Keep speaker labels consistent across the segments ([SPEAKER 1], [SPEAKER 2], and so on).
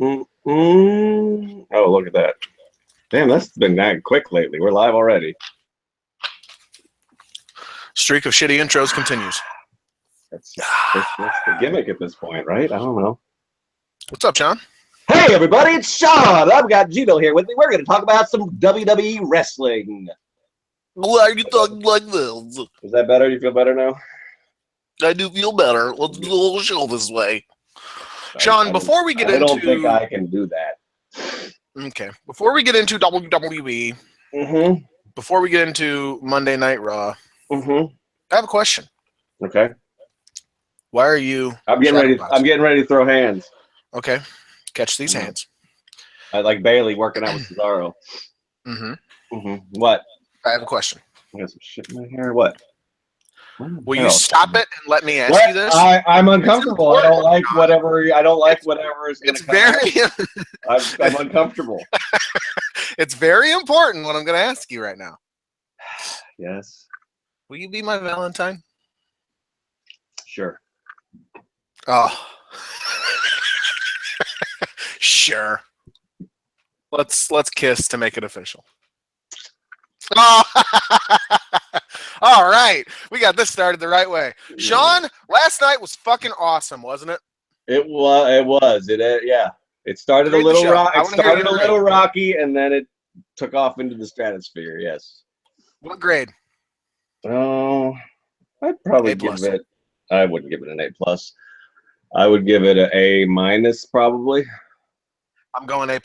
[SPEAKER 1] Oh, look at that. Damn, that's been that quick lately. We're live already.
[SPEAKER 2] Streak of shitty intros continues.
[SPEAKER 1] That's the gimmick at this point, right? I don't know.
[SPEAKER 2] What's up, John?
[SPEAKER 1] Hey, everybody, it's Sean. I've got Geno here with me. We're going to talk about some WWE wrestling.
[SPEAKER 2] Why are you talking like this?
[SPEAKER 1] Is that better? You feel better now?
[SPEAKER 2] I do feel better. Let's do a little show this way. Sean, before we get into...
[SPEAKER 1] I don't think I can do that.
[SPEAKER 2] Okay. Before we get into WWE, before we get into Monday Night Raw, I have a question.
[SPEAKER 1] Okay.
[SPEAKER 2] Why are you...
[SPEAKER 1] I'm getting ready to throw hands.
[SPEAKER 2] Okay. Catch these hands.
[SPEAKER 1] I like Bayley working out with Cesaro. What?
[SPEAKER 2] I have a question.
[SPEAKER 1] I got some shit in my hair. What?
[SPEAKER 2] Will you stop it and let me ask you this?
[SPEAKER 1] I'm uncomfortable. I don't like whatever is going to come out. I'm uncomfortable.
[SPEAKER 2] It's very important what I'm going to ask you right now.
[SPEAKER 1] Yes.
[SPEAKER 2] Will you be my Valentine?
[SPEAKER 1] Sure.
[SPEAKER 2] Oh. Sure. Let's kiss to make it official. Oh. All right. We got this started the right way. Sean, last night was fucking awesome, wasn't it?
[SPEAKER 1] It was. Yeah. It started a little rocky, and then it took off into the stratosphere. Yes.
[SPEAKER 2] What grade?
[SPEAKER 1] Oh, I'd probably give it. I wouldn't give it an A+. I would give it an A- probably.
[SPEAKER 2] I'm going A+.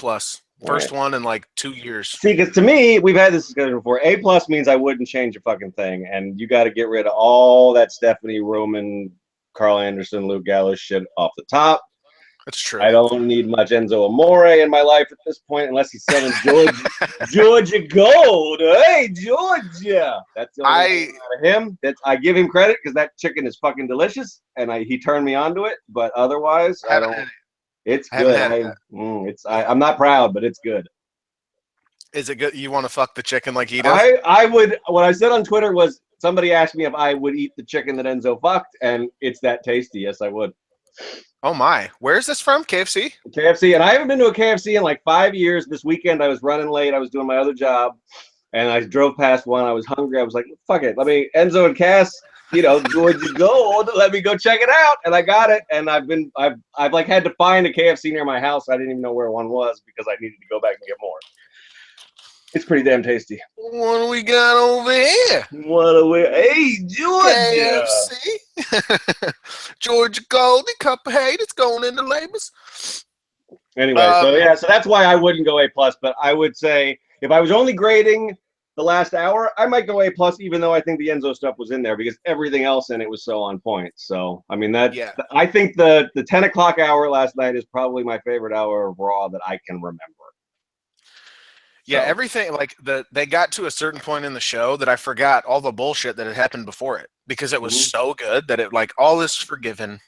[SPEAKER 2] First one in like 2 years.
[SPEAKER 1] See, because to me, we've had this discussion before. A+ means I wouldn't change a fucking thing, and you got to get rid of all that Stephanie, Roman, Carl Anderson, Luke Gallows shit off the top.
[SPEAKER 2] That's true.
[SPEAKER 1] I don't need much Enzo Amore in my life at this point, unless he's selling Georgia Gold. Hey, Georgia! That's the only thing out of him. I give him credit because that chicken is fucking delicious, and he turned me onto it. But otherwise, I don't. It's good. I'm not proud, but it's good.
[SPEAKER 2] Is it good? You want to fuck the chicken like he does?
[SPEAKER 1] I would. What I said on Twitter was somebody asked me if I would eat the chicken that Enzo fucked, and it's that tasty. Yes, I would.
[SPEAKER 2] Oh my! Where's this from? KFC?
[SPEAKER 1] KFC, and I haven't been to a KFC in like 5 years. This weekend I was running late. I was doing my other job, and I drove past one. I was hungry. I was like, "Fuck it, Enzo and Cass." Georgia Gold. Let me go check it out, and I got it. And I've like had to find a KFC near my house. I didn't even know where one was because I needed to go back and get more. It's pretty damn tasty.
[SPEAKER 2] What do we got over here?
[SPEAKER 1] Hey, Georgia.
[SPEAKER 2] KFC. Georgia Gold, the cup of hate. It's going into labels.
[SPEAKER 1] Anyway, so that's why I wouldn't go A+. But I would say if I was only grading the last hour, I might go A+, even though I think the Enzo stuff was in there because everything else in it was so on point. So, I mean, I think the 10 o'clock hour last night is probably my favorite hour of Raw that I can remember.
[SPEAKER 2] Yeah, everything, like, they got to a certain point in the show that I forgot all the bullshit that had happened before it because it was so good that it, like, all is forgiven.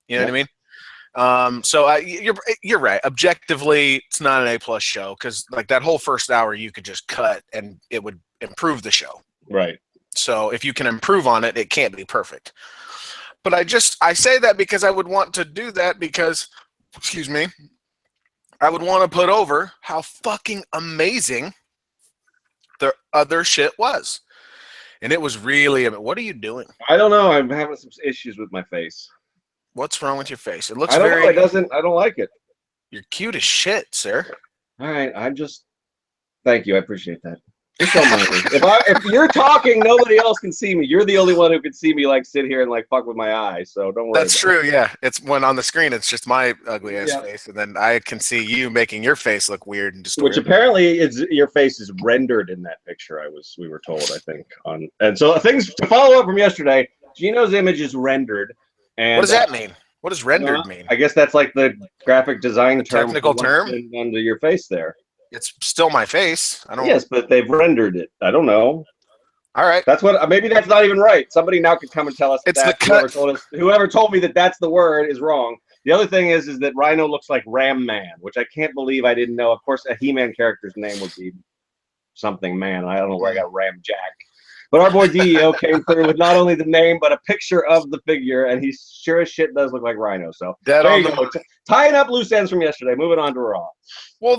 [SPEAKER 2] You know what I mean? So you're right. Objectively, it's not an A+ show because, like, that whole first hour you could just cut and it would improve the show.
[SPEAKER 1] Right.
[SPEAKER 2] So if you can improve on it, it can't be perfect. But I say that because I would want to do that because, excuse me, I would want to put over how fucking amazing the other shit was. And it was really, what are you doing?
[SPEAKER 1] I don't know. I'm having some issues with my face.
[SPEAKER 2] What's wrong with your face? It looks
[SPEAKER 1] I don't like it.
[SPEAKER 2] You're cute as shit, sir.
[SPEAKER 1] All right. Thank you. I appreciate that. Just don't mind me. If you're talking, nobody else can see me. You're the only one who can see me like sit here and like fuck with my eyes. So don't worry.
[SPEAKER 2] That's true. Yeah, it's when on the screen, it's just my ugly ass face, and then I can see you making your face look weird and distorted.
[SPEAKER 1] Which apparently your face is rendered in that picture. We were told, I think, and so things to follow up from yesterday. Geno's image is rendered. And
[SPEAKER 2] what does that mean? What does rendered mean?
[SPEAKER 1] I guess that's like the graphic design term.
[SPEAKER 2] Technical term
[SPEAKER 1] under your face there.
[SPEAKER 2] It's still my face. I don't.
[SPEAKER 1] Yes, but they've rendered it. I don't know.
[SPEAKER 2] All right.
[SPEAKER 1] That's what. Maybe that's not even right. Somebody now can come and tell us
[SPEAKER 2] it's the cut.
[SPEAKER 1] Whoever told me that that's the word is wrong. The other thing is that Rhino looks like Ram Man, which I can't believe I didn't know. Of course, a He-Man character's name would be something Man. I don't know where I got Ram Jack. But our boy DEO came through with not only the name, but a picture of the figure, and he sure as shit does look like Rhino. So
[SPEAKER 2] Dead
[SPEAKER 1] there
[SPEAKER 2] on
[SPEAKER 1] you
[SPEAKER 2] the
[SPEAKER 1] go. Tying up loose ends from yesterday. Moving on to Raw.
[SPEAKER 2] Well,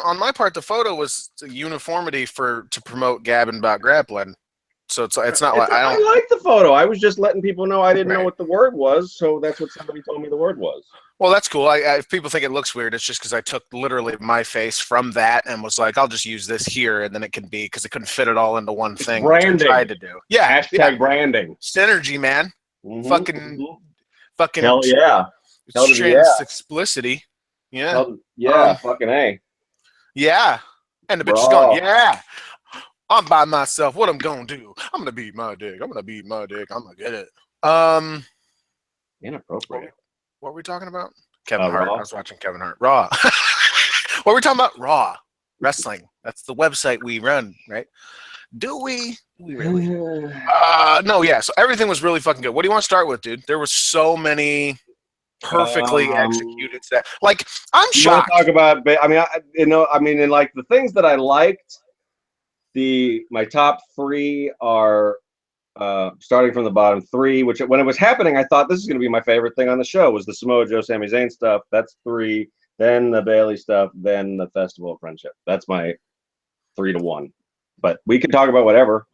[SPEAKER 2] on my part, the photo was uniformity to promote Gab about grappling. So it's not like I don't.
[SPEAKER 1] I like the photo. I was just letting people know I didn't know
[SPEAKER 2] Right.
[SPEAKER 1] what the word was, so that's what somebody told me the word was.
[SPEAKER 2] Well, that's cool. If people think it looks weird, it's just because I took literally my face from that and was like, I'll just use this here, and then it can be because it couldn't fit it all into one thing.
[SPEAKER 1] Branding.
[SPEAKER 2] Which I tried to do. Yeah.
[SPEAKER 1] Hashtag branding.
[SPEAKER 2] Synergy, man.
[SPEAKER 1] Mm-hmm,
[SPEAKER 2] Fucking.
[SPEAKER 1] Hell yeah.
[SPEAKER 2] Explicity. Yeah.
[SPEAKER 1] Fucking A.
[SPEAKER 2] Yeah. And the bitch is going, yeah. I'm by myself. What I'm gonna do? I'm gonna beat my dick. I'm gonna get it.
[SPEAKER 1] Inappropriate.
[SPEAKER 2] What were we talking about? Kevin Hart.
[SPEAKER 1] Raw?
[SPEAKER 2] I was watching Kevin Hart. Raw. What were we talking about? Raw. Wrestling. That's the website we run, right? Do we really? No, yeah. So everything was really fucking good. What do you want to start with, dude? There were so many perfectly executed stuff. Like, I'm shocked.
[SPEAKER 1] You want to talk about? I mean, in like the things that I liked. My top three are starting from the bottom three, which when it was happening, I thought this is going to be my favorite thing on the show was the Samoa Joe, Sami Zayn stuff. That's 3. Then the Bayley stuff. Then the Festival of Friendship. That's my 3 to 1. But we can talk about whatever.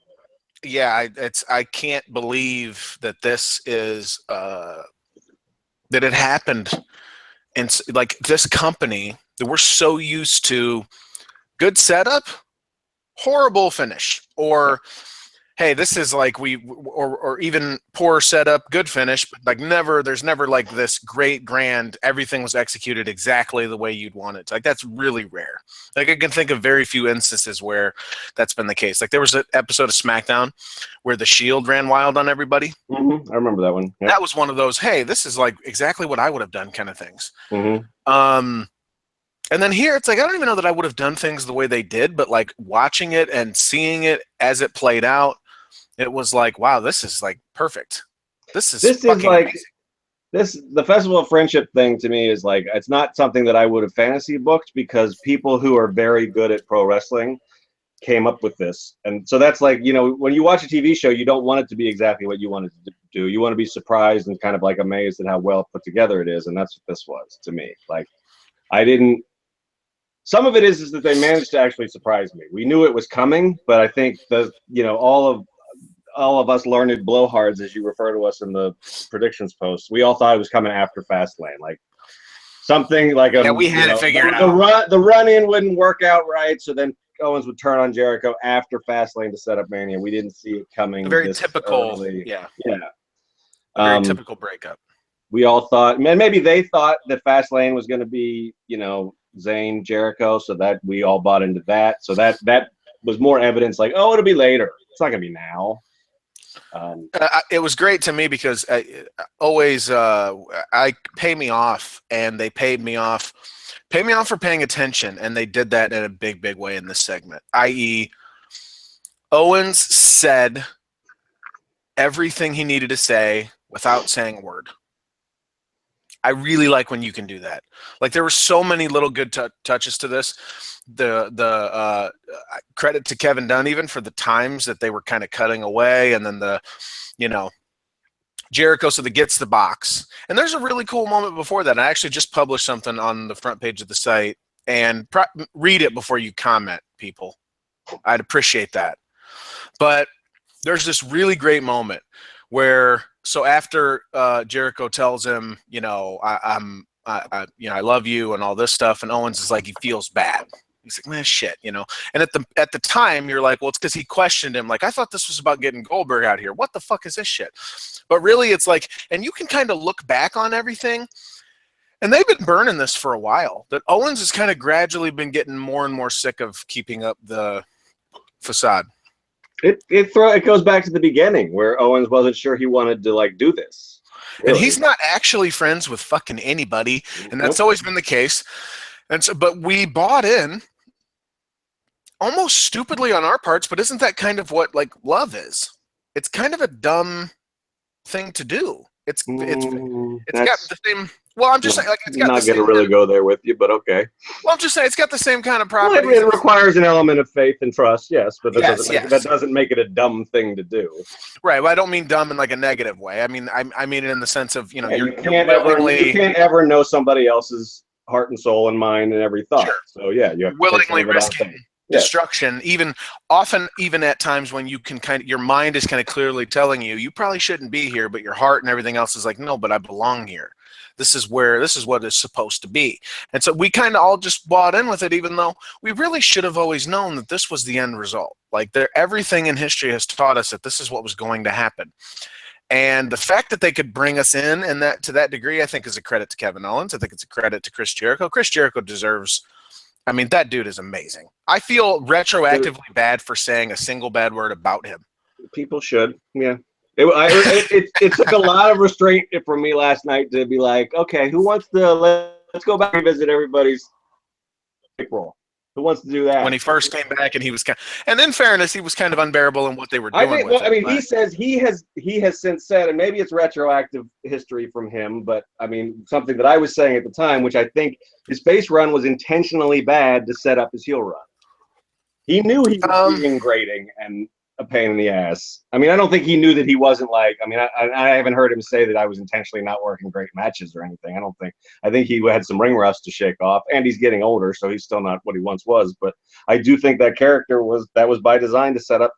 [SPEAKER 2] Yeah, I can't believe that this is that it happened. And like this company that we're so used to, good setup. Horrible finish, or hey, this is like or even poor setup, good finish, but like there's never like this great grand, everything was executed exactly the way you'd want it. Like that's really rare. Like I can think of very few instances where that's been the case. Like there was an episode of SmackDown where the Shield ran wild on everybody.
[SPEAKER 1] Mm-hmm. I remember that one. Yep.
[SPEAKER 2] That was one of those, hey, this is like exactly what I would have done kind of things.
[SPEAKER 1] Mm-hmm.
[SPEAKER 2] And then here, it's like, I don't even know that I would have done things the way they did, but like watching it and seeing it as it played out, it was like, wow, this is like perfect. This is like
[SPEAKER 1] amazing. The Festival of Friendship thing to me is like, it's not something that I would have fantasy booked because people who are very good at pro wrestling came up with this. And so that's like, when you watch a TV show, you don't want it to be exactly what you want it to do. You want to be surprised and kind of like amazed at how well put together it is. And that's what this was to me. Like, some of it is that they managed to actually surprise me. We knew it was coming, but I think all of us learned blowhards, as you refer to us in the predictions post, we all thought it was coming after Fastlane, like something like
[SPEAKER 2] we had it figured out.
[SPEAKER 1] The run-in wouldn't work out right, so then Owens would turn on JeriKO after Fastlane to set up Mania. We didn't see it coming.
[SPEAKER 2] Very typical,
[SPEAKER 1] early.
[SPEAKER 2] Yeah.
[SPEAKER 1] Very
[SPEAKER 2] typical breakup.
[SPEAKER 1] We all thought, maybe they thought that Fastlane was going to be, Zayn, JeriKO, so that we all bought into that. So that was more evidence like, oh, it'll be later. It's not going to be now.
[SPEAKER 2] It was great to me because I pay me off, and they paid me off for paying attention, and they did that in a big, big way in this segment, i.e. Owens said everything he needed to say without saying a word. I really like when you can do that. Like there were so many little good touches to this. The credit to Kevin Dunn even for the times that they were kind of cutting away, and then JeriKO so that gets the box. And there's a really cool moment before that. I actually just published something on the front page of the site, and read it before you comment, people. I'd appreciate that. But there's this really great moment where, so after JeriKO tells him, I love you and all this stuff, and Owens is like, he feels bad. He's like, man, shit, And at the time, you're like, well, it's because he questioned him. Like, I thought this was about getting Goldberg out here. What the fuck is this shit? But really, it's like, and you can kind of look back on everything, and they've been burning this for a while. That Owens has kind of gradually been getting more and more sick of keeping up the facade.
[SPEAKER 1] It goes back to the beginning where Owens wasn't sure he wanted to do this.
[SPEAKER 2] Really. And he's not actually friends with fucking anybody, and that's always been the case. And so, but we bought in almost stupidly on our parts, but isn't that kind of what love is? It's kind of a dumb thing to do. It's got the same Well, I'm just saying, like, it's got
[SPEAKER 1] not
[SPEAKER 2] the
[SPEAKER 1] going to
[SPEAKER 2] same
[SPEAKER 1] really
[SPEAKER 2] kind
[SPEAKER 1] go there with you, but okay.
[SPEAKER 2] well, I'm just saying it's got the same kind of
[SPEAKER 1] Well,
[SPEAKER 2] properties.
[SPEAKER 1] it requires an element of faith and trust, yes, but that
[SPEAKER 2] Yes,
[SPEAKER 1] that doesn't make it a dumb thing to do.
[SPEAKER 2] right. Well, I don't mean dumb in like a negative way. I mean I mean it in the sense of,
[SPEAKER 1] Yeah,
[SPEAKER 2] you're
[SPEAKER 1] you can't ever know somebody else's heart and soul and mind and every thought.
[SPEAKER 2] sure,
[SPEAKER 1] So yeah, you have to take some
[SPEAKER 2] willingly
[SPEAKER 1] of it on
[SPEAKER 2] risking
[SPEAKER 1] faith.
[SPEAKER 2] destruction, even at times when you can your mind is kind of clearly telling you you probably shouldn't be here, but your heart and everything else is like, no, but I belong here. This is what it's supposed to be. And so we kind of all just bought in with it, even though we really should have always known that this was the end result. Like, everything in history has taught us that this is what was going to happen. And the fact that they could bring us in and that to that degree, I think, is a credit to Kevin Owens. I think it's a credit to Chris JeriKO. Chris JeriKO deserves. I mean, that dude is amazing. I feel retroactively bad for saying a single bad word about him.
[SPEAKER 1] People should, yeah. It took a lot of restraint from me last night to be like, okay, who wants to let's go back and visit everybody's pick roll. Who wants to do that?
[SPEAKER 2] When he first came back, and he was and in fairness, he was kind of unbearable in what they were doing.
[SPEAKER 1] He says he has since said, and maybe it's retroactive history from him, but I mean something that I was saying at the time, which I think his face run was intentionally bad to set up his heel run. He knew he was being grating and a pain in the ass. I mean, I don't think he knew that he wasn't like. I mean, I haven't heard him say that I was intentionally not working great matches or anything. I think he had some ring rust to shake off, and he's getting older, so he's still not what he once was. But I do think that character was by design to set up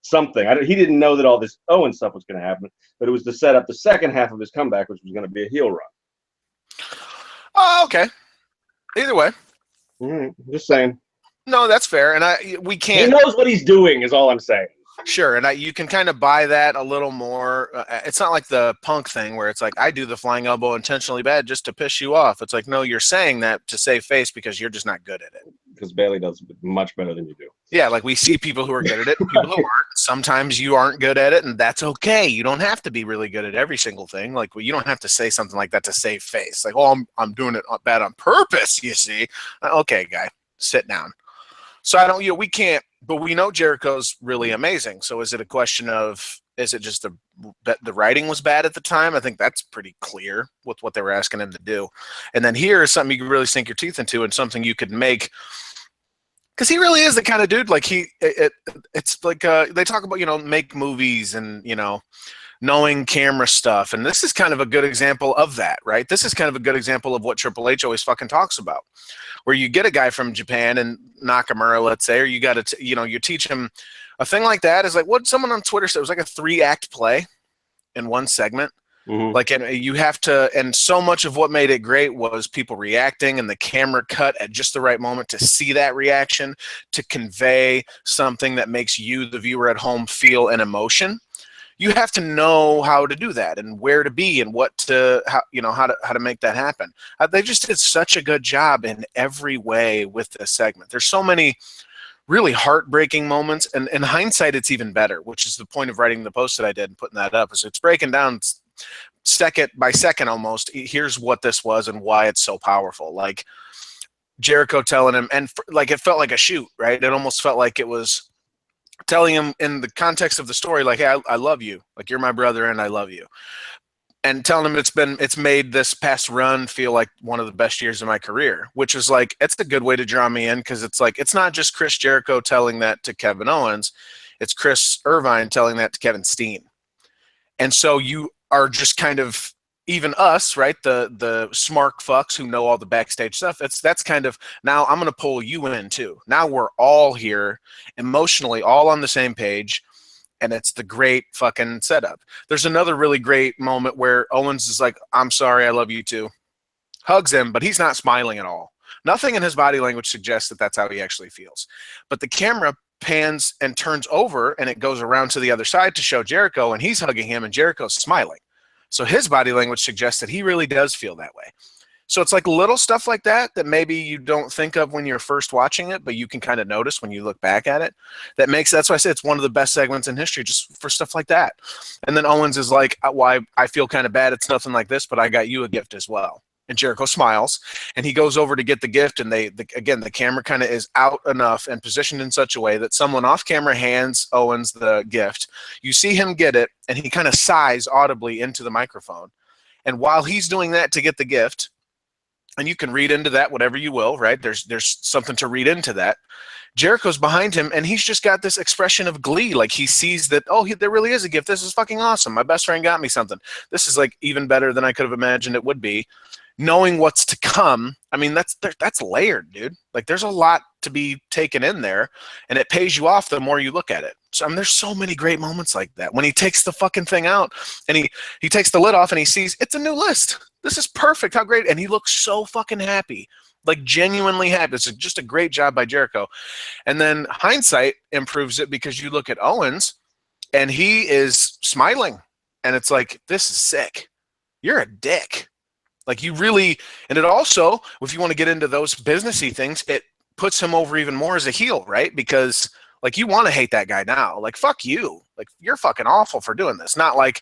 [SPEAKER 1] something. He didn't know that all this Owen stuff was going to happen, but it was to set up the second half of his comeback, which was going to be a heel run.
[SPEAKER 2] Oh, okay. Either way,
[SPEAKER 1] just saying.
[SPEAKER 2] No, that's fair, and we can't.
[SPEAKER 1] He knows what he's doing, is all I'm saying.
[SPEAKER 2] Sure, and you can kind of buy that a little more. It's not like the Punk thing where it's like, I do the flying elbow intentionally bad just to piss you off. It's like, no, you're saying that to save face because you're just not good at it.
[SPEAKER 1] Because Bayley does much better than you do.
[SPEAKER 2] Yeah, like we see people who are good at it, people who aren't. Sometimes you aren't good at it, and that's okay. You don't have to be really good at every single thing. Like, you don't have to say something like that to save face. Like, oh, I'm doing it bad on purpose, you see. Okay, guy, sit down. So I don't, we can't, but we know JeriKO's really amazing. So is it a question of, is it just the writing was bad at the time? I think that's pretty clear with what they were asking him to do. And then here is something you can really sink your teeth into and something you could make, because he really is the kind of dude, like it's like they talk about, make movies and, knowing camera stuff. And this is kind of a good example of that, right? This is kind of a good example of what Triple H always fucking talks about, where you get a guy from Japan and Nakamura, let's say, or you got to, you teach him a thing like that is like what someone on Twitter said, it was like a 3-act play in one segment. Mm-hmm. Like, and you have to, and so much of what made it great was people reacting and the camera cut at just the right moment to see that reaction, to convey something that makes you, the viewer at home, feel an emotion. You have to know how to do that and where to be and how to make that happen. They just did such a good job in every way with this segment. There's so many really heartbreaking moments, and in hindsight, it's even better, which is the point of writing the post that I did and putting that up. Is it's breaking down second by second almost. Here's what this was and why it's so powerful. Like JeriKO telling him, and like it felt like a shoot, right? It almost felt like it was telling him in the context of the story, like, hey, I love you. Like, you're my brother and I love you. And telling him it's made this past run feel like one of the best years of my career, which is like, it's a good way to draw me in, because it's like, it's not just Chris JeriKO telling that to Kevin Owens. It's Chris Irvine telling that to Kevin Steen. And so you are just kind of, even us, right, the smart fucks who know all the backstage stuff, that's kind of, now I'm going to pull you in too. Now we're all here emotionally, all on the same page, and it's the great fucking setup. There's another really great moment where Owens is like, I'm sorry, I love you too. Hugs him, but he's not smiling at all. Nothing in his body language suggests that that's how he actually feels. But the camera pans and turns over, and it goes around to the other side to show JeriKO, and he's hugging him, and JeriKO's smiling. So his body language suggests that he really does feel that way. So it's like little stuff like that maybe you don't think of when you're first watching it, but you can kind of notice when you look back at it. That's why I say it's one of the best segments in history, just for stuff like that. And then Owens is like, why I feel kind of bad. It's nothing like this, but I got you a gift as well. And JeriKO smiles, and he goes over to get the gift, and again, the camera kind of is out enough and positioned in such a way that someone off camera hands Owens the gift. You see him get it, and he kind of sighs audibly into the microphone. And while he's doing that to get the gift, and you can read into that whatever you will, right? There's something to read into that. JeriKO's behind him, and he's just got this expression of glee. Like he sees that, oh, there really is a gift. This is fucking awesome. My best friend got me something. This is like even better than I could have imagined it would be. Knowing what's to come, I mean, that's layered, dude. Like there's a lot to be taken in there, and it pays you off the more you look at it. So I mean, there's so many great moments like that. When he takes the fucking thing out, and he takes the lid off, and he sees it's a new list. This is perfect. How great. And he looks so fucking happy. Like genuinely happy. It's just a great job by JeriKO. And then hindsight improves it because you look at Owens and he is smiling. And it's like, this is sick. You're a dick. Like you really, and it also, if you want to get into those businessy things, it puts him over even more as a heel, right? Because like you want to hate that guy now. Like, fuck you. Like you're fucking awful for doing this. Not like,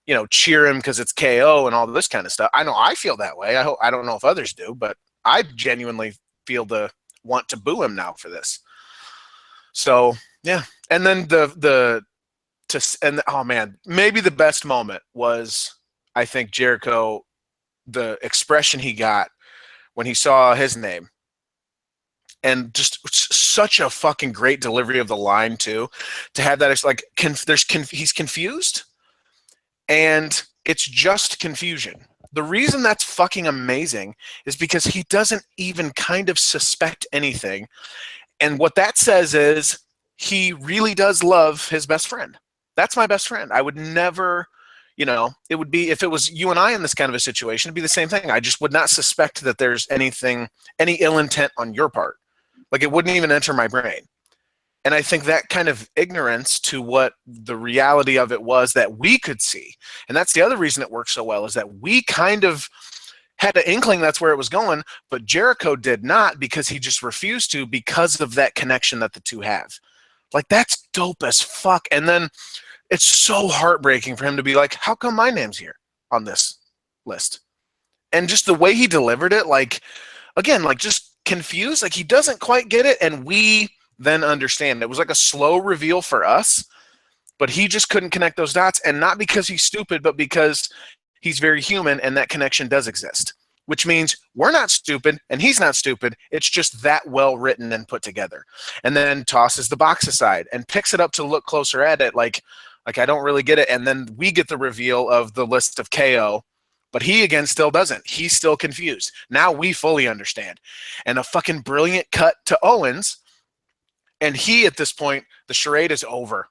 [SPEAKER 2] you know, cheer him because it's KO and all this kind of stuff. I know I feel that way. I don't know if others do, but I genuinely feel the want to boo him now for this. So yeah, and then oh man, maybe the best moment was I think JeriKO, the expression he got when he saw his name, and just such a fucking great delivery of the line too. To have that, it's like he's confused, and it's just confusion. The reason that's fucking amazing is because he doesn't even kind of suspect anything. And what that says is he really does love his best friend. That's my best friend. I would never, you know, it would be, if it was you and I in this kind of a situation, it'd be the same thing. I just would not suspect that there's any ill intent on your part. Like it wouldn't even enter my brain. And I think that kind of ignorance to what the reality of it was that we could see, and that's the other reason it works so well, is that we kind of had an inkling that's where it was going, but JeriKO did not because he just refused to because of that connection that the two have. Like, that's dope as fuck. And then it's so heartbreaking for him to be like, how come my name's here on this list? And just the way he delivered it, like, again, like just confused, like he doesn't quite get it, and we then understand. It was like a slow reveal for us, but he just couldn't connect those dots, and not because he's stupid, but because he's very human, and that connection does exist, which means we're not stupid and he's not stupid. It's just that well written and put together. And then tosses the box aside and picks it up to look closer at it, like I don't really get it. And then we get the reveal of the list of KO, but he again still doesn't. He's still confused. Now we fully understand. And a fucking brilliant cut to Owens. And he, at this point, the charade is over.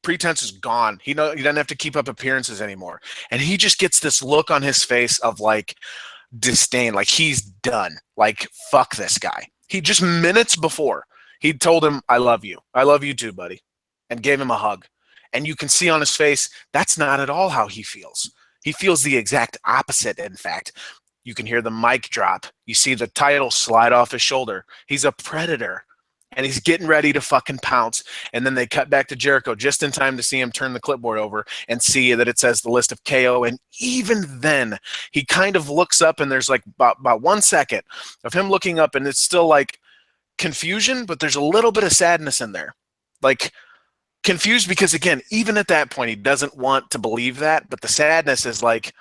[SPEAKER 2] Pretense is gone. He doesn't have to keep up appearances anymore. And he just gets this look on his face of like disdain, like he's done. Like, fuck this guy. He just minutes before, he told him, I love you. I love you too, buddy. And gave him a hug. And you can see on his face, that's not at all how he feels. He feels the exact opposite, in fact. You can hear the mic drop. You see the title slide off his shoulder. He's a predator. And he's getting ready to fucking pounce. And then they cut back to JeriKO just in time to see him turn the clipboard over and see that it says the list of KO. And even then, he kind of looks up, and there's like about 1 second of him looking up, and it's still like confusion, but there's a little bit of sadness in there. Like confused because, again, even at that point, he doesn't want to believe that. But the sadness is like,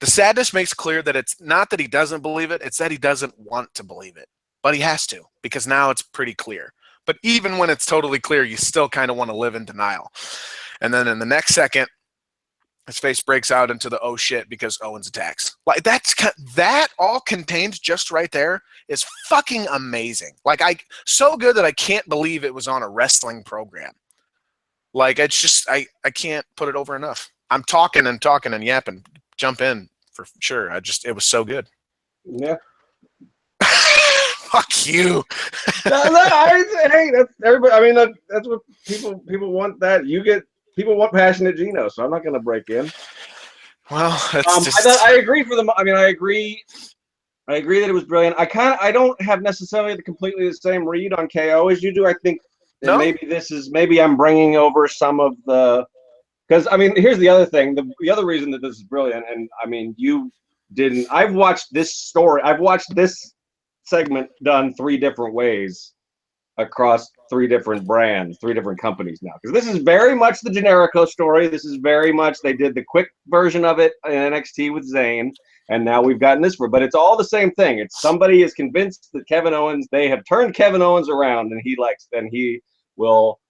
[SPEAKER 2] the sadness makes clear that it's not that he doesn't believe it, it's that he doesn't want to believe it. But he has to, because now it's pretty clear. But even when it's totally clear, you still kind of want to live in denial. And then in the next second, his face breaks out into the oh shit because Owens attacks. Like that all contained just right there is fucking amazing. Like so good that I can't believe it was on a wrestling program. Like it's just I can't put it over enough. I'm talking and yapping. Jump in for sure. It was so good.
[SPEAKER 1] Yeah.
[SPEAKER 2] Fuck you.
[SPEAKER 1] Hey, that's everybody. I mean, that's what people want. That people want passionate Geno, so I'm not going to break in.
[SPEAKER 2] Well,
[SPEAKER 1] I agree for them. I mean, I agree that it was brilliant. I don't have necessarily completely the same read on KO as you do. I think that maybe I'm bringing over some of the, because I mean, here's the other thing. The other reason that this is brilliant, and I mean, you didn't. I've watched this segment done 3 different ways across 3 different brands, 3 different companies now. Because this is very much the JeriKO story. This is very much, they did the quick version of it in NXT with Zayn, and now we've gotten this for, but it's all the same thing. It's somebody is convinced that Kevin Owens, they have turned Kevin Owens around, and he will,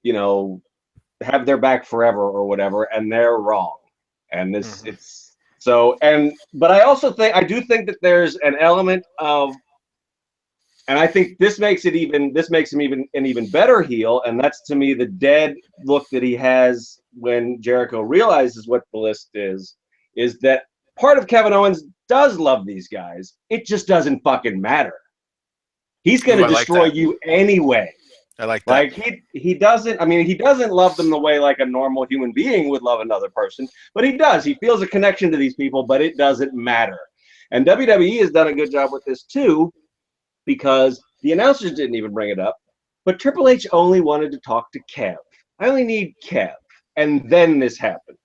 [SPEAKER 1] you know, have their back forever or whatever, and they're wrong. And this, it's so, but I also think, I do think that there's an element of, and I think this makes him even an even better heel, and that's to me the dead look that he has when JeriKO realizes what the list is that part of Kevin Owens does love these guys. It just doesn't fucking matter. He's going to destroy you anyway.
[SPEAKER 2] I like that.
[SPEAKER 1] Like he doesn't, I mean, he doesn't love them the way like a normal human being would love another person, but he does. He feels a connection to these people, but it doesn't matter. And WWE has done a good job with this too, because the announcers didn't even bring it up, but Triple H only wanted to talk to Kev. I only need Kev, and then this happens.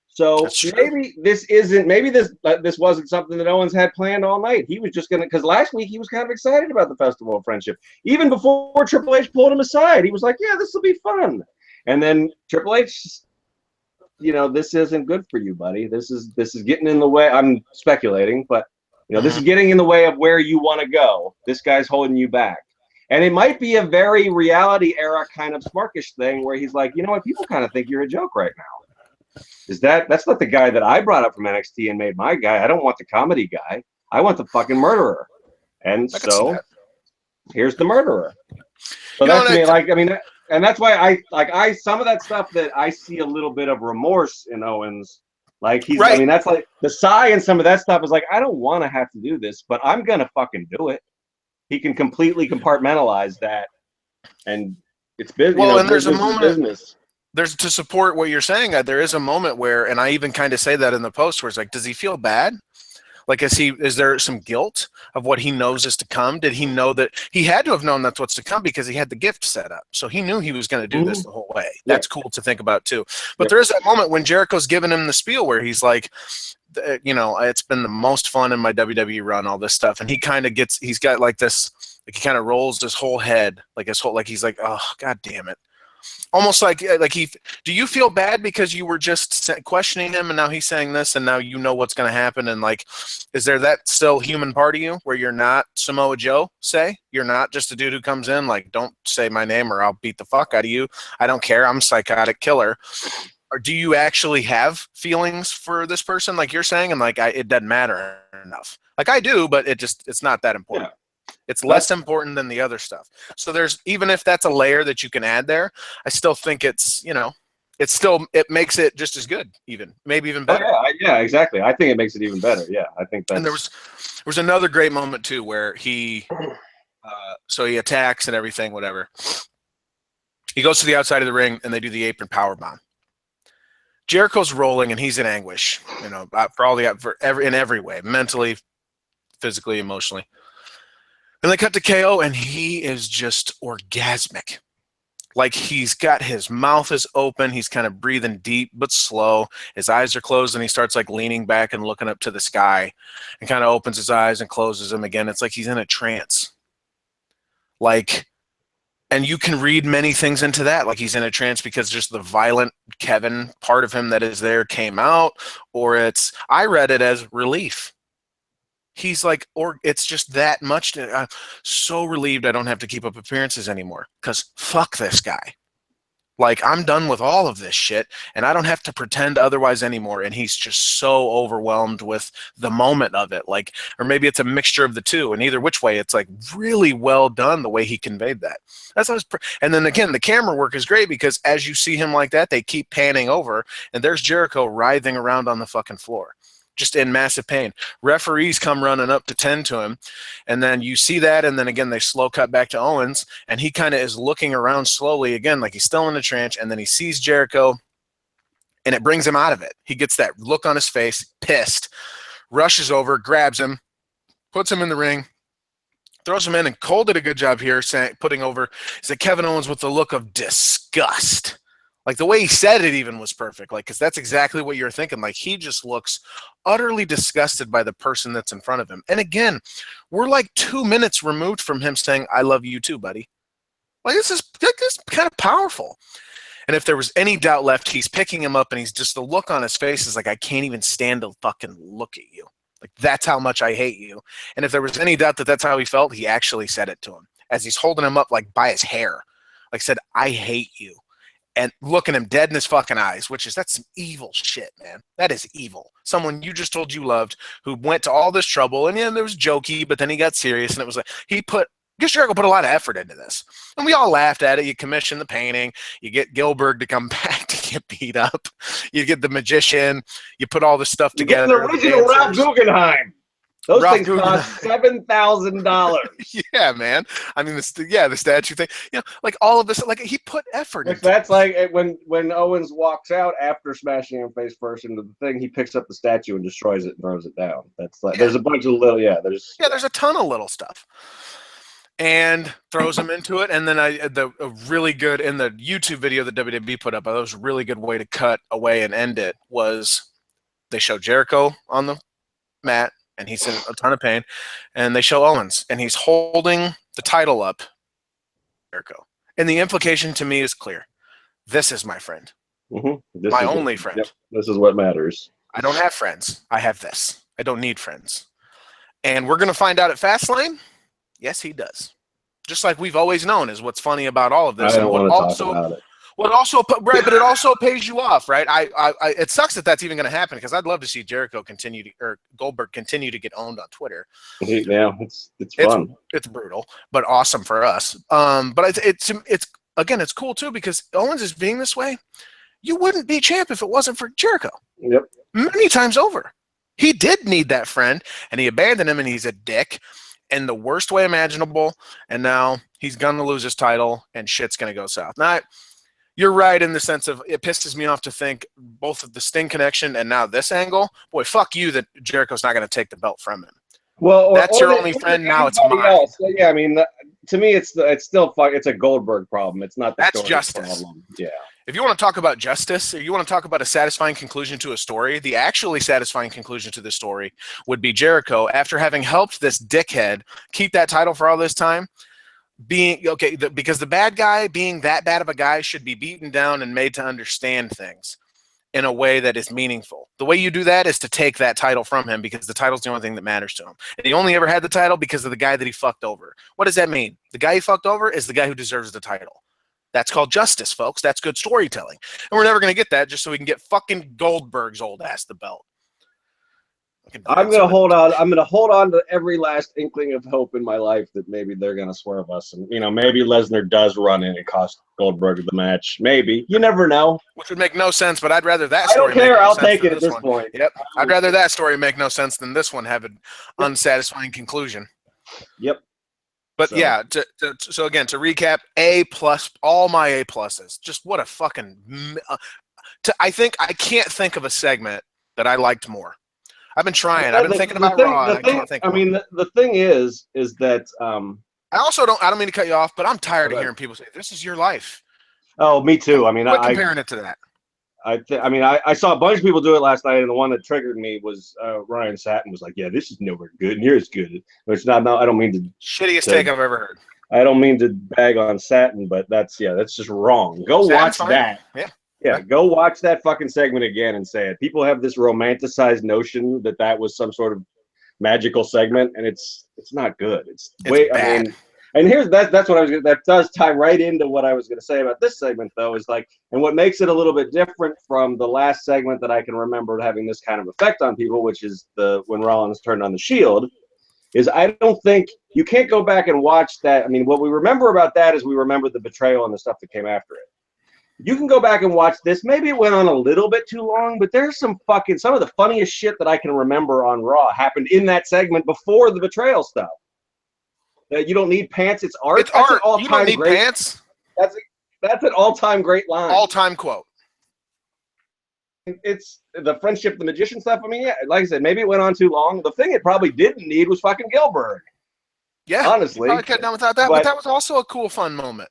[SPEAKER 1] So maybe this wasn't something that Owens had planned all night. He was just gonna, because last week he was kind of excited about the Festival of Friendship. Even before Triple H pulled him aside, he was like, "Yeah, this will be fun." And then Triple H, you know, this isn't good for you, buddy. This is getting in the way. I'm speculating, but you know, this is getting in the way of where you want to go. This guy's holding you back. And it might be a very reality era kind of smarkish thing where he's like, you know what, people kind of think you're a joke right now. That's not the guy that I brought up from NXT and made my guy. I don't want the comedy guy. I want the fucking murderer. And so here's the murderer. So that's me, like, I mean, and that's why I some of that stuff that I see a little bit of remorse in Owens. Like he's, I mean, that's like the sigh and some of that stuff is like, I don't want to have to do this, but I'm gonna fucking do it. He can completely compartmentalize that, and it's business.
[SPEAKER 2] Well,
[SPEAKER 1] you know,
[SPEAKER 2] and there's a moment.
[SPEAKER 1] Business.
[SPEAKER 2] There's, to support what you're saying, there is a moment where, and I even kind of say that in the post, where it's like, does he feel bad? Like, is there some guilt of what he knows is to come? Did he know that he had to have known that's what's to come because he had the gift set up? So he knew he was going to do this the whole way. That's cool to think about too. But there is that moment when JeriKO's giving him the spiel where he's like, you know, it's been the most fun in my WWE run, all this stuff. And he kind of he's got like this, like he kind of rolls his whole head, like he's like, oh, God damn it. Almost like do you feel bad because you were just questioning him and now he's saying this and now you know what's going to happen? And like, is there that still human part of you where you're not Samoa Joe, say? You're not just a dude who comes in like, don't say my name or I'll beat the fuck out of you. I don't care. I'm a psychotic killer. Or do you actually have feelings for this person like you're saying? And like, it doesn't matter enough. Like I do, but it's not that important. Yeah. It's less important than the other stuff. So there's, even if that's a layer that you can add there, I still think it's, you know, it makes it just as good, even maybe even better.
[SPEAKER 1] Oh, yeah, exactly. I think it makes it even better. Yeah, I think that's.
[SPEAKER 2] And there was another great moment too where he attacks and everything, whatever. He goes to the outside of the ring and they do the apron powerbomb. JeriKO's rolling and he's in anguish, you know, in every way, mentally, physically, emotionally. And they cut to KO, and he is just orgasmic. Like he's got his mouth is open. He's kind of breathing deep but slow. His eyes are closed, and he starts like leaning back and looking up to the sky and kind of opens his eyes and closes them again. It's like he's in a trance. Like, and you can read many things into that. Like he's in a trance because just the violent Kevin part of him that is there came out, or I read it as relief. He's like, or it's just that much. I'm so relieved I don't have to keep up appearances anymore because fuck this guy. Like, I'm done with all of this shit and I don't have to pretend otherwise anymore. And he's just so overwhelmed with the moment of it. Like, or maybe it's a mixture of the two. And either which way, it's like really well done the way he conveyed that. That's what and then again, the camera work is great because as you see him like that, they keep panning over and there's JeriKO writhing around on the fucking floor. Just in massive pain. Referees come running up to tend to him, and then you see that, and then again they slow cut back to Owens, and he kind of is looking around slowly again, like he's still in a trance, and then he sees JeriKO, and it brings him out of it. He gets that look on his face, pissed, rushes over, grabs him, puts him in the ring, throws him in, and Cole did a good job here putting over Kevin Owens with the look of disgust. Like the way he said it even was perfect. Like, because that's exactly what you're thinking. Like he just looks utterly disgusted by the person that's in front of him. And again, we're like 2 minutes removed from him saying, I love you too, buddy. Like, this is kind of powerful. And if there was any doubt left, he's picking him up, and he's just, the look on his face is like, I can't even stand to fucking look at you. Like, that's how much I hate you. And if there was any doubt that that's how he felt, he actually said it to him as he's holding him up, like, by his hair. Like, said, I hate you. And looking him dead in his fucking eyes, that's some evil shit, man. That is evil. Someone you just told you loved, who went to all this trouble, and yeah, there was jokey, but then he got serious, and it was like, JeriKO put a lot of effort into this. And we all laughed at it. You commission the painting. You get Gilbert to come back to get beat up. You get the magician. You put all this stuff together.
[SPEAKER 1] You get the original Ralph Guggenheim. Those things cost $7,000.
[SPEAKER 2] Yeah, man. I mean, the statue thing. You know, like all of this, like he put effort into
[SPEAKER 1] that's like when Owens walks out after smashing him face first into the thing, he picks up the statue and destroys it and throws it down. That's like there's a bunch of little there's
[SPEAKER 2] a ton of little stuff. And throws him into it, and then a really good, in the YouTube video that WWE put up, that was a really good way to cut away and end it, was they show JeriKO on the mat, and he's in a ton of pain, and they show Owens, and he's holding the title up, JeriKO. And the implication to me is clear. This is my friend.
[SPEAKER 1] Mm-hmm.
[SPEAKER 2] My only friend.
[SPEAKER 1] Yep. This is what matters.
[SPEAKER 2] I don't have friends. I have this. I don't need friends. And we're going to find out at Fastlane. Yes, he does. Just like we've always known is what's funny about all of this.
[SPEAKER 1] I don't want to talk about it.
[SPEAKER 2] Right, but it also pays you off, right? It sucks that that's even going to happen, because I'd love to see JeriKO Goldberg continue to get owned on Twitter.
[SPEAKER 1] Yeah, it's fun.
[SPEAKER 2] It's brutal, but awesome for us. But it's cool too, because Owens is being this way. You wouldn't be champ if it wasn't for JeriKO.
[SPEAKER 1] Yep.
[SPEAKER 2] Many times over. He did need that friend, and he abandoned him, and he's a dick. In the worst way imaginable, and now he's going to lose his title, and shit's going to go south. Now, you're right in the sense of it pisses me off to think both of the Sting connection and now this angle. Boy, fuck you that JeriKO's not going to take the belt from him.
[SPEAKER 1] Well,
[SPEAKER 2] that's your only friend. Now it's mine.
[SPEAKER 1] Else. Yeah, I mean, to me, it's still fuck. It's a Goldberg problem. It's not the
[SPEAKER 2] that's justice.
[SPEAKER 1] Problem. Yeah.
[SPEAKER 2] If you want to talk about justice, or you want to talk about a satisfying conclusion to a story, the actually satisfying conclusion to this story would be JeriKO, after having helped this dickhead keep that title for all this time, because the bad guy, being that bad of a guy, should be beaten down and made to understand things in a way that is meaningful. The way you do that is to take that title from him, because the title's the only thing that matters to him. And he only ever had the title because of the guy that he fucked over. What does that mean? The guy he fucked over is the guy who deserves the title. That's called justice, folks. That's good storytelling. And we're never going to get that just so we can get fucking Goldberg's old ass the belt.
[SPEAKER 1] I'm going to hold on. I'm going to hold on to every last inkling of hope in my life that maybe they're going to swerve us. And, maybe Lesnar does run in and cost Goldberg the match. Maybe. You never know.
[SPEAKER 2] Which would make no sense, but I'd rather that story.
[SPEAKER 1] I don't care. I'll take it at this point.
[SPEAKER 2] Yep. I'd rather that story make no sense than this one have an unsatisfying conclusion.
[SPEAKER 1] Yep.
[SPEAKER 2] But yeah, so again, to recap, A+, all my A pluses. Just what a fucking. I can't think of a segment that I liked more. I've been trying. I've been thinking about Raw. I can't think.
[SPEAKER 1] The thing is that.
[SPEAKER 2] I also don't. I don't mean to cut you off, but I'm tired of hearing people say, "This is your life."
[SPEAKER 1] Oh, me too. I mean,
[SPEAKER 2] I'm comparing it to that.
[SPEAKER 1] I saw a bunch of people do it last night, and the one that triggered me was Ryan Satin was like, "Yeah, this is nowhere good near as good." Which not. I don't mean to.
[SPEAKER 2] Shittiest take I've ever heard.
[SPEAKER 1] I don't mean to bag on Satin, but that's just wrong. Go watch that. Yeah, go watch that fucking segment again and say it. People have this romanticized notion that was some sort of magical segment, and it's not good. It's way
[SPEAKER 2] bad.
[SPEAKER 1] I mean. And that's what I was gonna, that does tie right into what I was going to say about this segment, though, is like, and what makes it a little bit different from the last segment that I can remember having this kind of effect on people, which is when Rollins turned on the Shield, is I don't think you can't go back and watch that. I mean, what we remember about that is we remember the betrayal and the stuff that came after it. You can go back and watch this. Maybe it went on a little bit too long, but there's some of the funniest shit that I can remember on Raw happened in that segment before the betrayal stuff. You don't need pants. It's art.
[SPEAKER 2] It's art. You don't need pants.
[SPEAKER 1] That's an all-time great line.
[SPEAKER 2] All-time quote.
[SPEAKER 1] It's the friendship, the magician stuff. I mean, yeah, like I said, maybe it went on too long. The thing it probably didn't need was fucking Gilbert.
[SPEAKER 2] Yeah,
[SPEAKER 1] honestly,
[SPEAKER 2] probably could have done without that. But that was also a cool, fun moment.